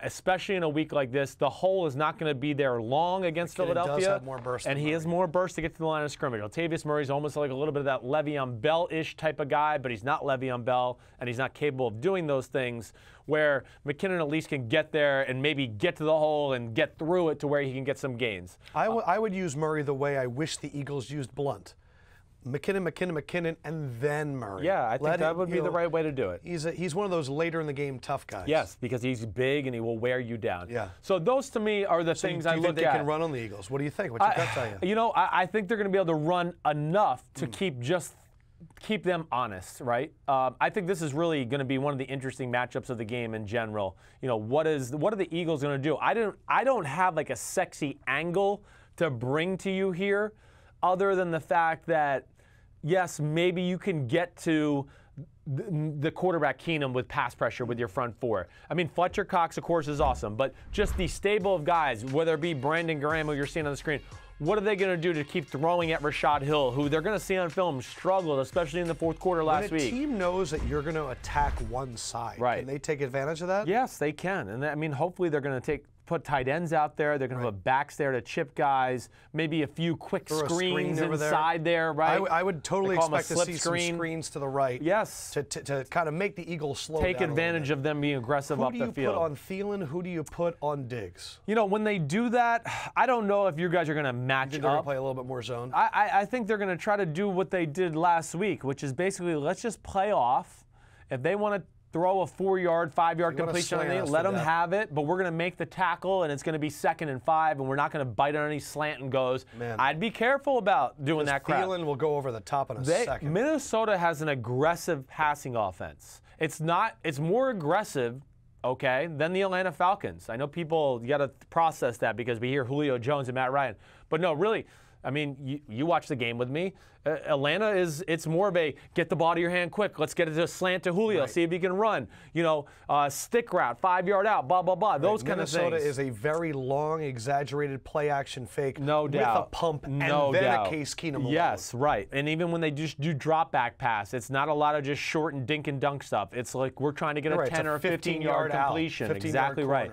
Especially in a week like this, the hole is not going to be there long against Philadelphia. Does have more burst and he has more burst to get to the line of scrimmage. Latavius Murray's almost like a little bit of that Le'Veon Bell-ish type of guy, but he's not Le'Veon Bell, and he's not capable of doing those things where McKinnon at least can get there and maybe get to the hole and get through it to where he can get some gains. I would use Murray the way I wish the Eagles used Blunt. McKinnon, and then Murray. Yeah, I think that would be the right way to do it. He's one of those later in the game tough guys. Yes, because he's big and he will wear you down. Yeah. So those to me are the things I look at. Do you think they can run on the Eagles? What do you think? What's your gut tell you? You know, I think they're going to be able to run enough to keep them honest, right? I think this is really going to be one of the interesting matchups of the game in general. You know, what are the Eagles going to do? I don't have like a sexy angle to bring to you here, other than the fact that, yes, maybe you can get to the quarterback Keenum with pass pressure with your front 4. I mean, Fletcher Cox, of course, is awesome, but just the stable of guys, whether it be Brandon Graham, who you're seeing on the screen, what are they going to do to keep throwing at Rashad Hill, who they're going to see on film struggled, especially in the 4th quarter last week? When a team knows that you're going to attack one side, can they take advantage of that? Yes, they can. And I mean, hopefully they're going to put tight ends out there. They're going to put backs there to chip guys. Maybe a few quick screens inside there, right? I would totally expect to see some screens to the right. Yes. To kind of make the Eagles slow down. Take advantage of them being aggressive up the field. Who do you put on Thielen? Who do you put on Diggs? You know, when they do that, I don't know if you guys are going to match up. They're going to play a little bit more zone? I think they're going to try to do what they did last week, which is basically let's just play off. If they want to throw a 4-yard, 5-yard completion, let them have it, but we're going to make the tackle, and it's going to be 2nd and 5, and we're not going to bite on any slant and goes. I'd be careful about doing that crap. Thielen will go over the top in a second. Minnesota has an aggressive passing offense. It's more aggressive, okay, than the Atlanta Falcons. I know you got to process that because we hear Julio Jones and Matt Ryan. But no, really, I mean, you watch the game with me. Atlanta it's more of a get the ball to your hand quick. Let's get it to a slant to Julio, see if he can run. You know, stick route, 5-yard out, blah, blah, blah. Those kind of things. Minnesota is a very long, exaggerated play action fake no doubt. with a pump and then a Case Keenum alone. Yes, right. And even when they just do drop back pass, it's not a lot of just short and dink and dunk stuff. It's like we're trying to get a 10 or 15-yard completion. Exactly right.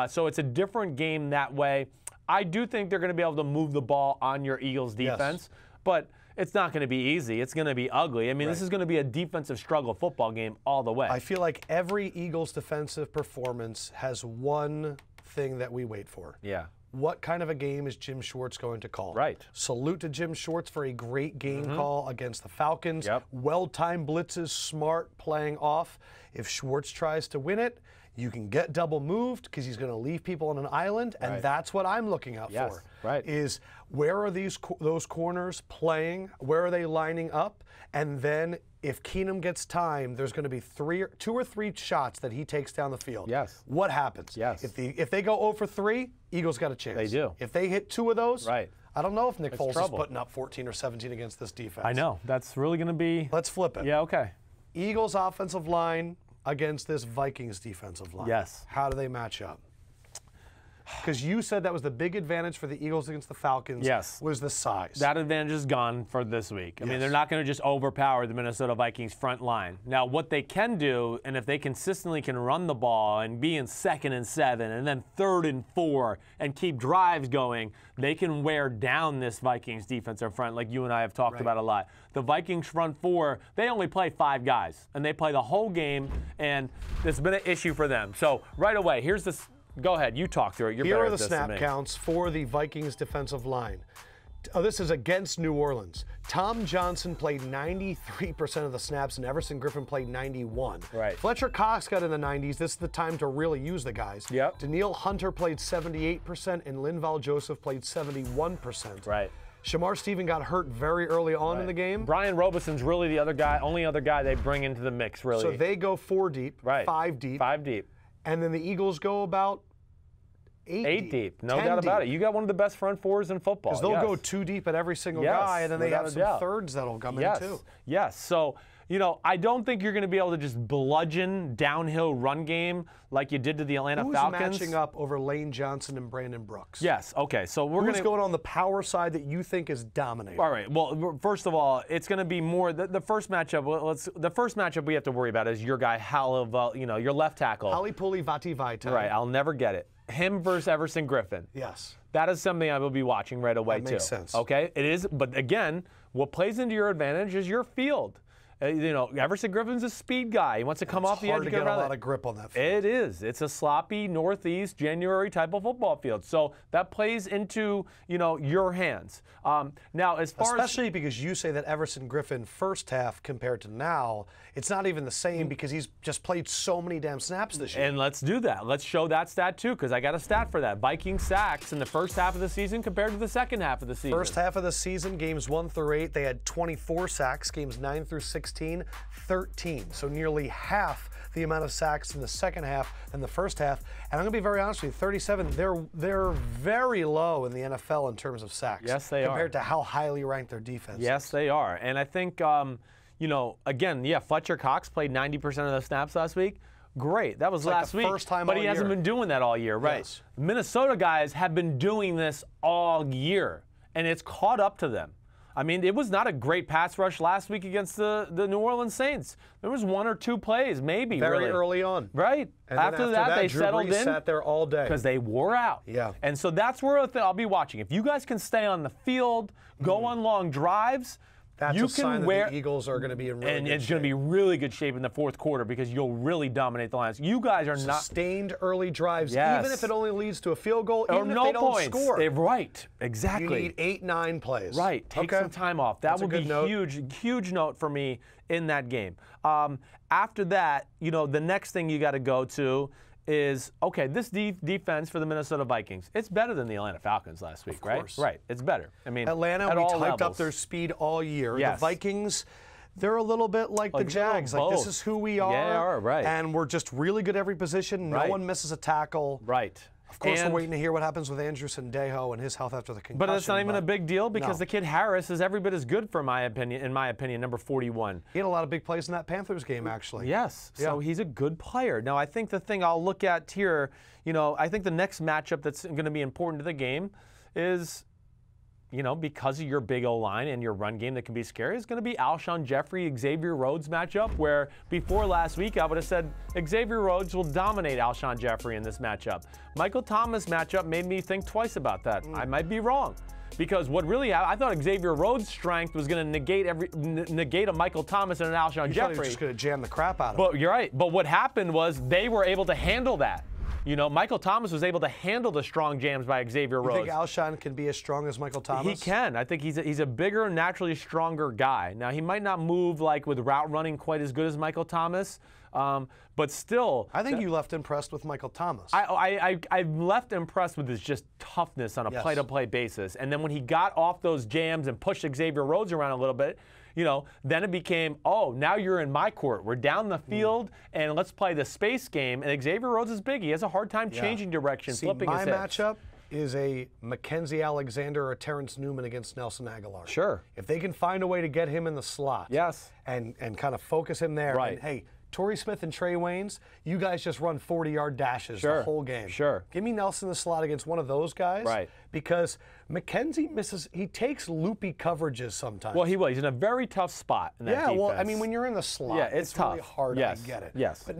So it's a different game that way. I do think they're going to be able to move the ball on your Eagles defense, but it's not going to be easy. It's going to be ugly. I mean, this is going to be a defensive struggle football game all the way. I feel like every Eagles defensive performance has one thing that we wait for. Yeah. What kind of a game is Jim Schwartz going to call? Right. Salute to Jim Schwartz for a great game call against the Falcons. Yep. Well-timed blitzes, smart playing off. If Schwartz tries to win it, you can get double moved because he's going to leave people on an island, and that's what I'm looking out for. Right. Is where are those corners playing? Where are they lining up? And then if Keenum gets time, there's going to be 2 or 3 shots that he takes down the field. Yes. What happens? Yes. If they go 0 for 3, Eagles got a chance. They do. If they hit 2 of those, right. I don't know if Nick Foles is putting up 14 or 17 against this defense. I know. That's really going to be. Let's flip it. Yeah, okay. Eagles offensive line against this Vikings defensive line. Yes. How do they match up? Because you said that was the big advantage for the Eagles against the Falcons. Yes. Was the size. That advantage is gone for this week. I mean, they're not going to just overpower the Minnesota Vikings front line. Now, what they can do, and if they consistently can run the ball and be in 2nd and 7 and then 3rd and 4 and keep drives going, they can wear down this Vikings defensive front like you and I have talked about a lot. The Vikings front 4, they only play 5 guys, and they play the whole game, and it's been an issue for them. So right away, here's this. Go ahead. You talk through it. You're Here better are the at this snap than me. counts for the Vikings defensive line. This is against New Orleans. Tom Johnson played 93% of the snaps, and Everson Griffin played 91. Right. Fletcher Cox got in the 90s. This is the time to really use the guys. Yep. Daniil Hunter played 78%, and Linval Joseph played 71%. Right. Shamar Stephen got hurt very early on in the game. Brian Robison's really the only other guy they bring into the mix, really. So they go 4 deep, right. 5 deep. 5 deep. And then the Eagles go about 8 deep. No doubt about it. You got one of the best front 4s in football. Because they'll go 2 deep at every single guy, and then they have some thirds that'll come in too. Yes. So, you know, I don't think you're going to be able to just bludgeon downhill run game like you did to the Atlanta Falcons. Who's matching up over Lane Johnson and Brandon Brooks? Yes. Okay. So who's going on the power side that you think is dominating? All right. Well, first of all, it's going to be more the first matchup. The first matchup we have to worry about is your guy your left tackle. Halipuli Vaitai. Right. I'll never get it. Him versus Everson Griffin. Yes. That is something I will be watching right away, too. That makes sense. Okay? It is, but again, what plays into your advantage is your field. Everson Griffin's a speed guy. He wants to come off the edge. It's hard to get a lot of grip on that field. It is. It's a sloppy Northeast January type of football field. So that plays into, your hands. Now, especially because you say that Everson Griffin first half compared to now, it's not even the same because he's just played so many damn snaps this year. And let's do that. Let's show that stat too, because I got a stat for that. Viking sacks in the first half of the season compared to the second half of the season. First half of the season, games 1 through 8, they had 24 sacks. Games 9 through 16, 13. So nearly half the amount of sacks in the second half than the first half. And I'm going to be very honest with you, 37, they're very low in the NFL in terms of sacks. Yes, they are. Compared to how highly ranked their defense is. Yes, they are. And I think, again, Fletcher Cox played 90% of the snaps last week. Great. That was last week. First time but all he hasn't year. been doing that all year, right? Yes. Minnesota guys have been doing this all year, and it's caught up to them. I mean, it was not a great pass rush last week against the New Orleans Saints. There was 1 or 2 plays, maybe. Very early on. Right. And after that, they Drew settled Brees in. Sat there all day. Because they wore out. Yeah. And so that's where I'll be watching. If you guys can stay on the field, go on long drives, that's you a sign can that the Eagles are going to be in really good shape. And it's going to be really good shape in the fourth quarter because you'll really dominate the Lions. You guys are not sustained early drives, yes. even if it only leads to a field goal, or even no if they don't points. score. Right, exactly. You need 8, 9 plays. Right, take some time off. That would be huge note for me in that game. After that, the next thing you got to go to is, okay, this defense for the Minnesota Vikings, it's better than the Atlanta Falcons last week, right? Right, it's better. I mean, Atlanta, we typed up their speed all year. Yes. The Vikings, they're a little bit like the Jags. Like, this is who we are. Yeah, right. And we're just really good at every position. No one misses a tackle. Right. Of course, we're waiting to hear what happens with Andrew Sendejo and his health after the concussion. But it's not even a big deal because the kid Harris is every bit as good, in my opinion, number 41. He had a lot of big plays in that Panthers game, actually. Yes, so he's a good player. Now, I think the thing I'll look at here, I think the next matchup that's going to be important to the game is, because of your big O-line and your run game that can be scary, is going to be Alshon Jeffrey, Xavier Rhodes matchup, where before last week I would have said Xavier Rhodes will dominate Alshon Jeffrey in this matchup. Michael Thomas matchup made me think twice about that. I might be wrong. Because what really I thought Xavier Rhodes' strength was going to negate a Michael Thomas and an Alshon Jeffrey. He was just going to jam the crap out of him. But you're right. But what happened was they were able to handle that. Michael Thomas was able to handle the strong jams by Xavier Rhodes. You think Alshon can be as strong as Michael Thomas? He can. I think he's a bigger, naturally stronger guy. Now, he might not move like with route running quite as good as Michael Thomas, but still. I think you left impressed with Michael Thomas. I left impressed with his just toughness on a play-to-play basis. And then when he got off those jams and pushed Xavier Rhodes around a little bit, then it became, now you're in my court. We're down the field, and let's play the space game. And Xavier Rhodes is big. He has a hard time changing direction, flipping his head. My matchup is a Mackenzie Alexander or Terrence Newman against Nelson Aguilar. Sure. If they can find a way to get him in the slot. Yes. And kind of focus him there. Right. And, hey, Torrey Smith and Trey Waynes, you guys just run 40-yard dashes the whole game. Sure. Give me Nelson in the slot against one of those guys. Right. Because McKenzie he takes loopy coverages sometimes. Well, he's in a very tough spot in that defense. Yeah, well, I mean, when you're in the slot, it's tough. Really hard. Yes. I get it. Yes. But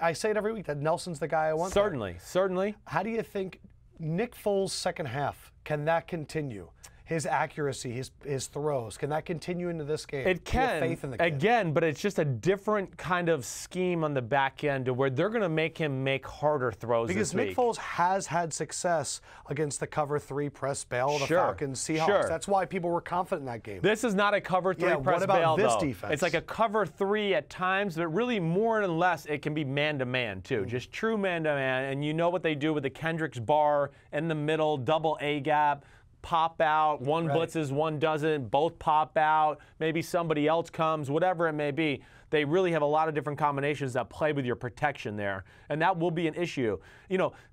I say it every week, that Nelson's the guy I want. Certainly. How do you think Nick Foles' second half, can that continue? His accuracy, his throws, can that continue into this game? It can. You have faith in the kid. Again, but it's just a different kind of scheme on the back end to where they're going to make him make harder throws because this week. Nick Foles has had success against the cover 3 press bail, the Falcons, Seahawks. Sure. That's why people were confident in that game. This is not a cover 3 press what about bail, this though. defense? It's like a cover 3 at times, but really more and less it can be man-to-man, too. Just true man-to-man, and you know what they do with the Kendricks bar in the middle, double A-gap, pop out, one blitzes, one doesn't, both pop out, maybe somebody else comes, whatever it may be. They really have a lot of different combinations that play with your protection there, and that will be an issue.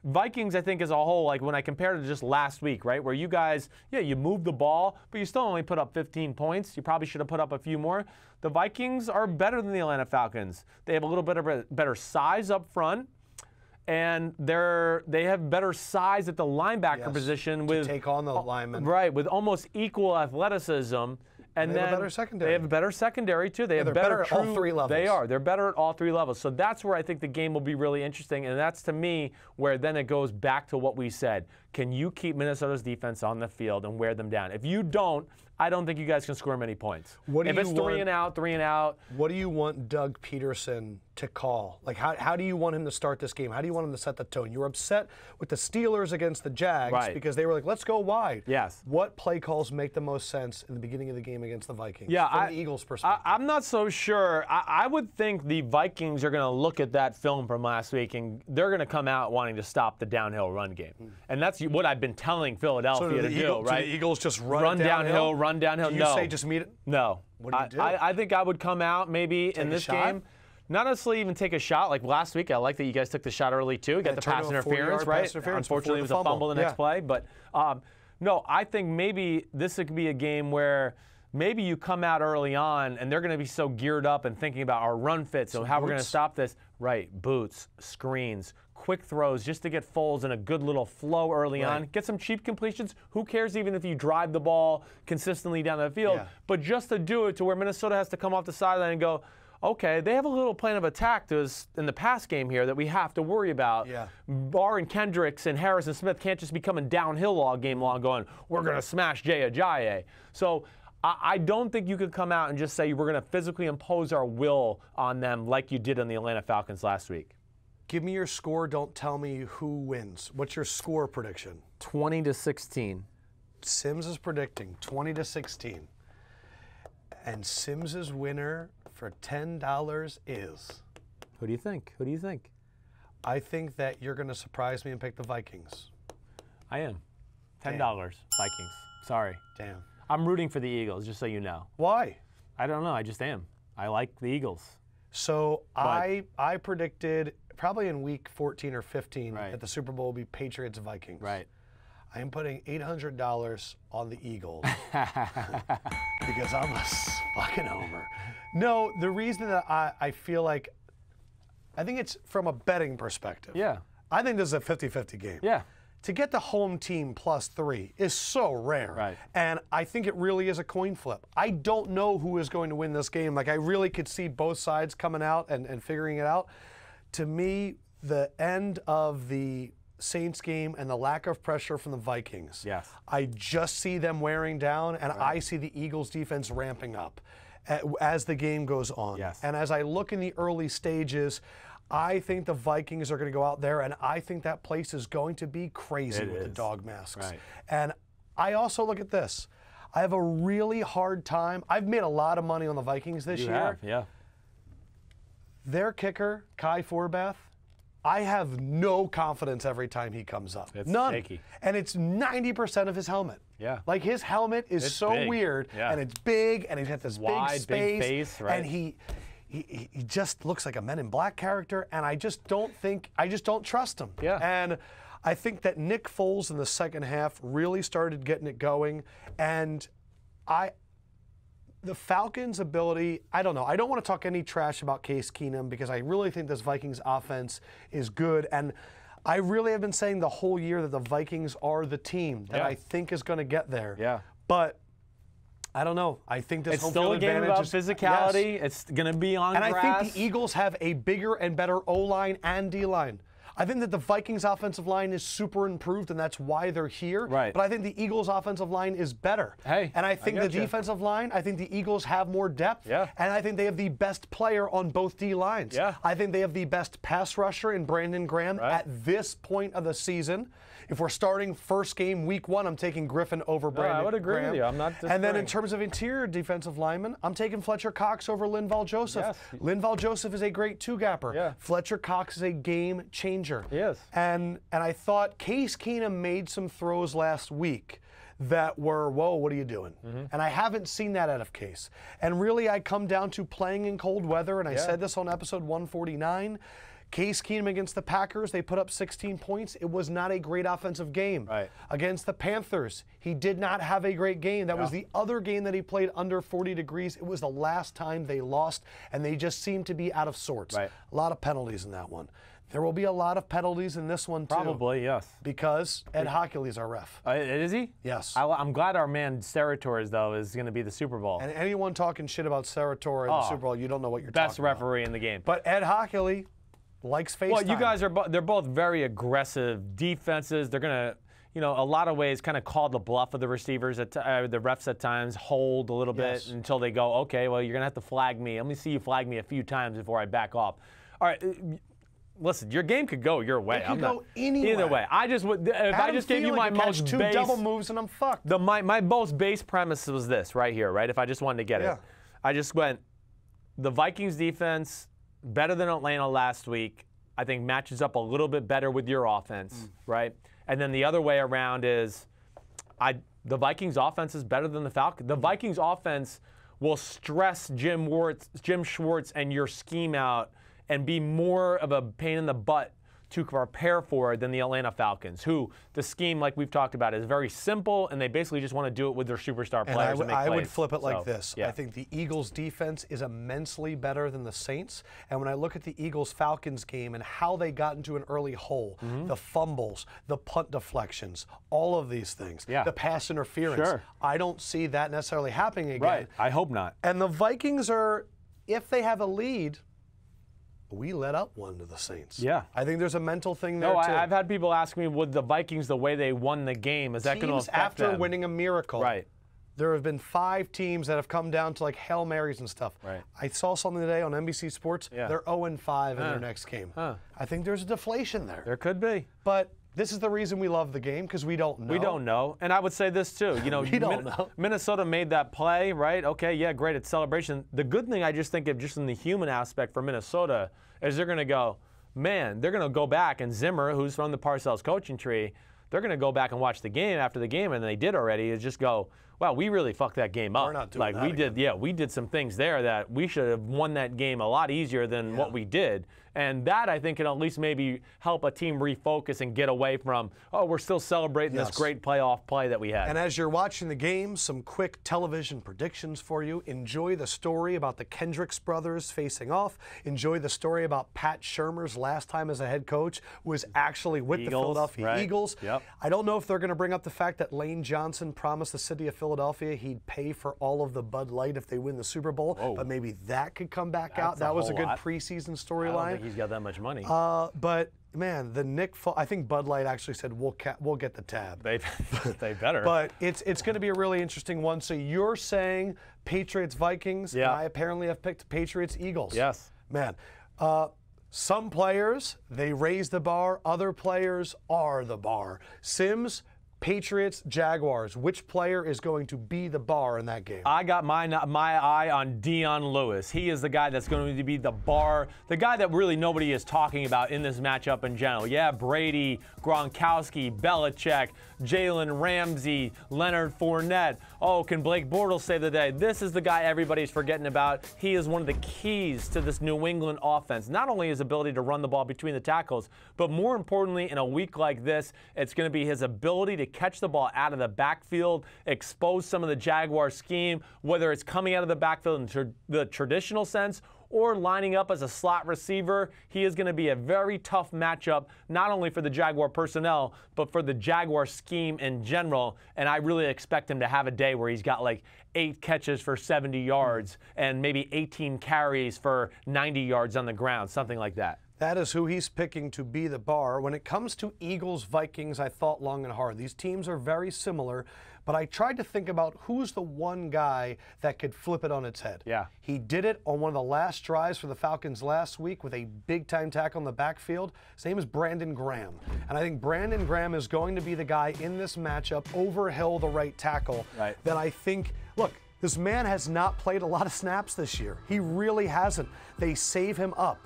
Vikings, I think, as a whole, like when I compared to just last week, right, where you guys, you moved the ball, but you still only put up 15 points. You probably should have put up a few more. The Vikings are better than the Atlanta Falcons. They have a little bit of a better size up front. And they have better size at the linebacker position to take on the linemen. Right, with almost equal athleticism. And they have a better secondary. They have a better secondary, too. They're better at all 3 levels. They are. They're better at all 3 levels. So that's where I think the game will be really interesting. And that's, to me, where then it goes back to what we said. Can you keep Minnesota's defense on the field and wear them down? If you don't, I don't think you guys can score many points. If it's 3 and out, 3 and out. What do you want Doug Peterson to call? Like, how do you want him to start this game? How do you want him to set the tone? You were upset with the Steelers against the Jags because they were like, let's go wide. Yes. What play calls make the most sense in the beginning of the game against the Vikings? Yeah, from the Eagles' perspective. I'm not so sure. I would think the Vikings are going to look at that film from last week and they're going to come out wanting to stop the downhill run game. And that's what I've been telling Philadelphia to do, right? So the Eagles just run downhill, Do you say just meet it? No. What do you do? I think I would come out maybe in this game. Not necessarily even take a shot. Like last week, I like that you guys took the shot early too. You got the pass interference, right? Unfortunately, it was a fumble the next play. But no, I think maybe this could be a game where maybe you come out early on and they're going to be so geared up and thinking about our run fits and how we're going to stop this. Right, boots, screens, quick throws just to get Foles in a good little flow early on. Get some cheap completions. Who cares even if you drive the ball consistently down the field? But just to do it to where Minnesota has to come off the sideline and go, okay, they have a little plan of attack to us in the pass game here that we have to worry about. Barr and Kendricks and Harris and Smith can't just be coming downhill all game long going, we're going to smash Jay Ajayi. So I don't think you could come out and just say we're going to physically impose our will on them like you did on the Atlanta Falcons last week. Give me your score. Don't tell me who wins. What's your score prediction? 20-16. Simms is predicting 20-16. And Simms' winner for $10 is? Who do you think? Who do you think? I think that you're going to surprise me and pick the Vikings. I am. $10, Vikings. Sorry. Damn. I'm rooting for the Eagles, just so you know. Why? I don't know. I just am. I like the Eagles. So I predicted probably in week 14 or 15 Right. that the Super Bowl will be Patriots-Vikings. Right. I am putting $800 on the Eagles because I'm a fucking homer. No, the reason that I feel like, I think it's from a betting perspective. Yeah. I think this is a 50-50 game. Yeah. To get the home team +3 is so rare. Right. And I think it really is a coin flip. I don't know who is going to win this game. Like, I really could see both sides coming out and figuring it out. To me, the end of the Saints game and the lack of pressure from the Vikings. Yes. I just see them wearing down, and I see the Eagles defense ramping up as the game goes on. Yes. And as I look in the early stages, I think the Vikings are going to go out there, and I think that place is going to be crazy with the dog masks. Right. And I also look at this. I have a really hard time. I've made a lot of money on the Vikings this year. Have, yeah. Their kicker, Kai Forbath, I have no confidence every time he comes up. It's None. shaky. And it's 90% of his helmet. Yeah. Like, his helmet is It's so big. weird, Yeah. and it's big, and he's got this Wide, big space, big face, right. and he just looks like a Men in Black character, and I just don't trust him. Yeah. And I think that Nick Foles in the second half really started getting it going, and the Falcons' ability, I don't know. I don't want to talk any trash about Case Keenum because I really think this Vikings offense is good. And I really have been saying the whole year that the Vikings are the team that I think is going to get there. Yeah. But I don't know. I think this It's home still field a game advantage about is physicality. Yes. It's going to be on And grass. I think the Eagles have a bigger and better O-line and D-line. I think that the Vikings offensive line is super improved, and that's why they're here. Right. But I think the Eagles offensive line is better. Hey, and I think I the getcha. defensive line, I think the Eagles have more depth. Yeah. And I think they have the best player on both D lines. Yeah. I think they have the best pass rusher in Brandon Graham Right. at this point of the season. If we're starting first game week 1, I'm taking Griffin over Brandon I would agree Graham. with you. I'm not And then in disagreeing. terms of interior defensive linemen, I'm taking Fletcher Cox over Linval Joseph. Yes. Linval Joseph is a great two-gapper. Yeah. Fletcher Cox is a game changer. He is. And I thought Case Keenum made some throws last week that were, whoa, what are you doing? And I haven't seen that out of Case. And really, I come down to playing in cold weather, and I said this on episode 149. Case Keenum against the Packers, they put up 16 points. It was not a great offensive game. Right. Against the Panthers, he did not have a great game. That was the other game that he played under 40 degrees. It was the last time they lost, and they just seemed to be out of sorts. Right. A lot of penalties in that one. There will be a lot of penalties in this one, too. Probably, yes. Because Ed Hockley's our ref. Is he? Yes. I'm glad our man Serrators, though, is going to be the Super Bowl. And anyone talking shit about Sarator in the Super Bowl, you don't know what you're Best talking about. referee in the game. But Ed Hockley likes FaceTime. Well, you guys are they're both very aggressive defenses. They're going to, a lot of ways kind of call the bluff of the receivers, the refs at times, hold a little bit until they go, okay, well, you're going to have to flag me. Let me see you flag me a few times before I back off. All right. Listen, your game could go your way. It could go any Either way. way. I just would. If I just gave you my most two base, double moves and I'm fucked. my most base premise was this right here, right? If I just wanted to get it, I just went. The Vikings defense better than Atlanta last week. I think matches up a little bit better with your offense, right? And then the other way around is, the Vikings offense is better than the Falcons. The Vikings offense will stress Jim Schwartz and your scheme out and be more of a pain in the butt to prepare for than the Atlanta Falcons, who the scheme, like we've talked about, is very simple, and they basically just want to do it with their superstar players. And I would flip it like So, this. yeah. I think the Eagles' defense is immensely better than the Saints. And when I look at the Eagles-Falcons game and how they got into an early hole, the fumbles, the punt deflections, all of these things, the pass interference, Sure. I don't see that necessarily happening again. Right. I hope not. And the Vikings are, if they have a lead, we let up one to the Saints. Yeah. I think there's a mental thing there, No, too. I've had people ask me, would the Vikings, the way they won the game, is that going to Teams affect after them? winning a miracle. Right. There have been 5 teams that have come down to like Hail Marys and stuff. Right. I saw something today on NBC Sports. Yeah. They're 0-5 in their next game. I think there's a deflation there. There could be. But this is the reason we love the game, because we don't know. We don't know. And I would say this, too. We don't know. Minnesota made that play, right? Okay, yeah, great. It's celebration. The good thing I just think of just in the human aspect for Minnesota is they're going to go, man, they're going to go back, and Zimmer, who's from the Parcells coaching tree, they're going to go back and watch the game after the game, and they did already, is just go, wow, we really fucked that game up. We're not doing like that we again. did, yeah, we did some things there that we should have won that game a lot easier than what we did. And that, I think, can at least maybe help a team refocus and get away from, oh, we're still celebrating this great playoff play that we had. And as you're watching the game, some quick television predictions for you. Enjoy the story about the Kendricks brothers facing off. Enjoy the story about Pat Shurmur's last time as a head coach was actually with the Philadelphia Eagles. Yep. I don't know if they're going to bring up the fact that Lane Johnson promised the city of Philadelphia he'd pay for all of the Bud Light if they win the Super Bowl. But maybe that could come back out. That was a good preseason storyline. I don't think he's got that much money. But man, I think Bud Light actually said we'll get the tab. They better. But it's going to be a really interesting one. So you're saying Patriots-Vikings. Yeah. I apparently have picked Patriots-Eagles. Yes. Man, some players, they raise the bar. Other players are the bar. Simms, Patriots-Jaguars. Which player is going to be the bar in that game? I got my eye on Dion Lewis. He is the guy that's going to be the bar, the guy that really nobody is talking about in this matchup in general. Yeah, Brady, Gronkowski, Belichick, Jalen Ramsey, Leonard Fournette. Oh, can Blake Bortles save the day? This is the guy everybody's forgetting about. He is one of the keys to this New England offense. Not only his ability to run the ball between the tackles, but more importantly, in a week like this, it's going to be his ability to catch the ball out of the backfield, expose some of the Jaguar scheme, whether it's coming out of the backfield in the traditional sense or lining up as a slot receiver. He is going to be a very tough matchup, not only for the Jaguar personnel, but for the Jaguar scheme in general. And I really expect him to have a day where he's got like 8 catches for 70 yards and maybe 18 carries for 90 yards on the ground, something like that. That is who he's picking to be the bar. When it comes to Eagles-Vikings, I thought long and hard. These teams are very similar, but I tried to think about who's the one guy that could flip it on its head. Yeah. He did it on one of the last drives for the Falcons last week with a big-time tackle in the backfield. His name is Brandon Graham. And I think Brandon Graham is going to be the guy in this matchup over Hill, the right tackle, that I think, look, this man has not played a lot of snaps this year. He really hasn't. They save him up.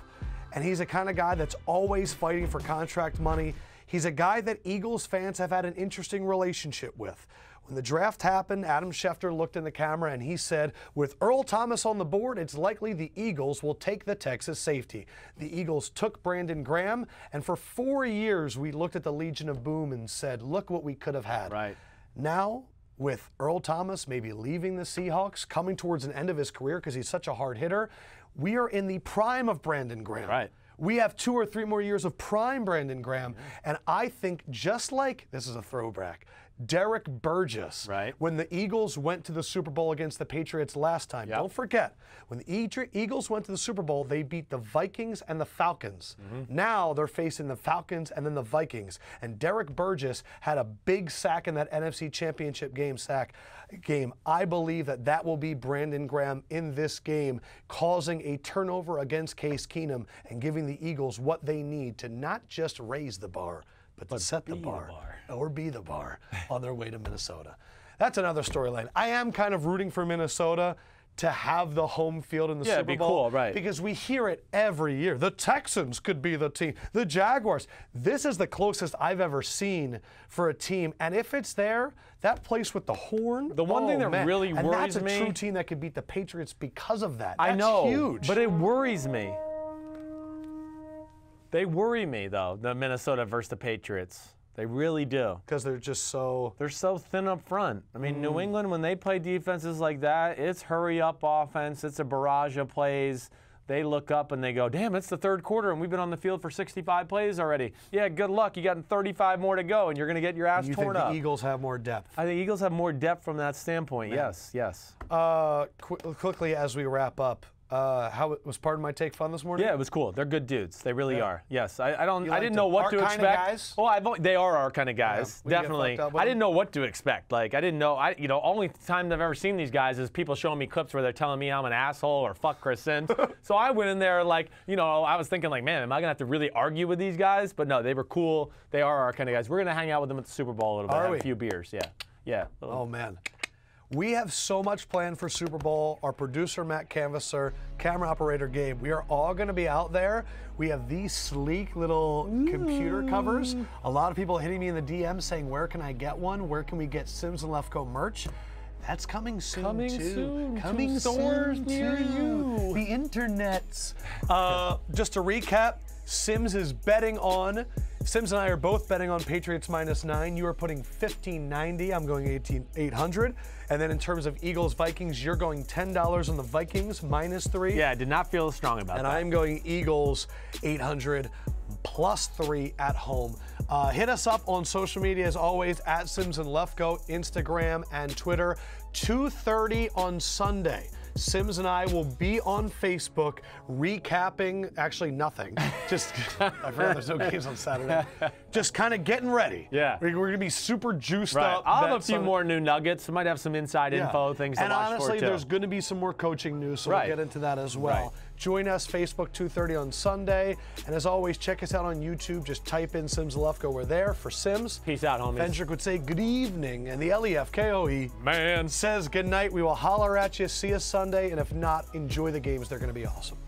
And he's the kind of guy that's always fighting for contract money. He's a guy that Eagles fans have had an interesting relationship with. When the draft happened, Adam Schefter looked in the camera and he said, with Earl Thomas on the board, it's likely the Eagles will take the Texas safety. The Eagles took Brandon Graham, and for 4 years we looked at the Legion of Boom and said, look what we could have had. Right. Now, with Earl Thomas maybe leaving the Seahawks, coming towards an end of his career because he's such a hard hitter, we are in the prime of Brandon Graham. Right. We have 2 or 3 more years of prime Brandon Graham. And I think just like, this is a throwback, Derek Burgess, when the Eagles went to the Super Bowl against the Patriots last time. Don't forget, when the Eagles went to the Super Bowl, they beat the Vikings and the Falcons. Now they're facing the Falcons and then the Vikings. And Derek Burgess had a big sack in that NFC Championship game. I believe that will be Brandon Graham in this game, causing a turnover against Case Keenum and giving the Eagles what they need to not just raise the bar, but to set the bar, or be the bar on their way to Minnesota. That's another storyline. I am kind of rooting for Minnesota to have the home field in the Super Bowl. It'd be cool, right? Because we hear it every year. The Texans could be the team. The Jaguars. This is the closest I've ever seen for a team. And if it's there, that place with the horn. The one thing that really worries me. And that's a true team that could beat the Patriots because of that. I know. Huge. But it worries me. They worry me, though, the Minnesota versus the Patriots. They really do. Because they're just so... They're so thin up front. I mean, New England, when they play defenses like that, it's hurry-up offense. It's a barrage of plays. They look up and they go, damn, it's the 3rd quarter, and we've been on the field for 65 plays already. Yeah, good luck. You got 35 more to go, and you're going to get your ass torn up. You think the Eagles have more depth? I think Eagles have more depth from that standpoint, yes. Quickly, as we wrap up, how was part of my take fun this morning? Yeah, it was cool. They're good dudes. They really are. Yes, I didn't know them. what Our to kind expect. of guys? Oh, they are our kind of guys. Yeah, Definitely. I didn't know what to expect. Like I didn't know. Only time I've ever seen these guys is people showing me clips where they're telling me I'm an asshole or fuck Chris Simms. So I went in there like, I was thinking like, man, am I gonna have to really argue with these guys? But no, they were cool. They are our kind of guys. We're gonna hang out with them at the Super Bowl a little bit. Have a few beers. Yeah. Oh man. We have so much planned for Super Bowl. Our producer, Matt Canvasser, camera operator, Gabe, we are all going to be out there. We have these sleek little computer covers. A lot of people hitting me in the DM saying, where can I get one? Where can we get Simms and Lefkoe merch? That's coming soon, Coming too. soon. Coming to stores soon, near too. you. The internets. Just to recap, Simms is betting on. Simms and I are both betting on Patriots -9. You are putting 1590. I'm going 800. And then in terms of Eagles-Vikings, you're going $10 on the Vikings -3. Yeah, I did not feel strong about And that. I'm going Eagles 800 +3 at home. Hit us up on social media as always at Simms and Lefkoe, Instagram and Twitter. 2:30 on Sunday. Simms and I will be on Facebook recapping, actually nothing. Just, I forgot there's no games on Saturday. Just kind of getting ready. Yeah. We're going to be super juiced Right. up. I'll have a bets few on- more new nuggets. I might have some inside info, things to and watch honestly, for, too. there's going to be some more coaching news, so Right. we'll get into that as well. Right. Join us, Facebook 2:30 on Sunday. And as always, check us out on YouTube. Just type in Simms Lefkoe. We're there for Simms. Peace out, homies. Fendrick would say good evening, and the Lefkoe Man. says good night. We will holler at you. See you Sunday, and if not, enjoy the games. They're going to be awesome.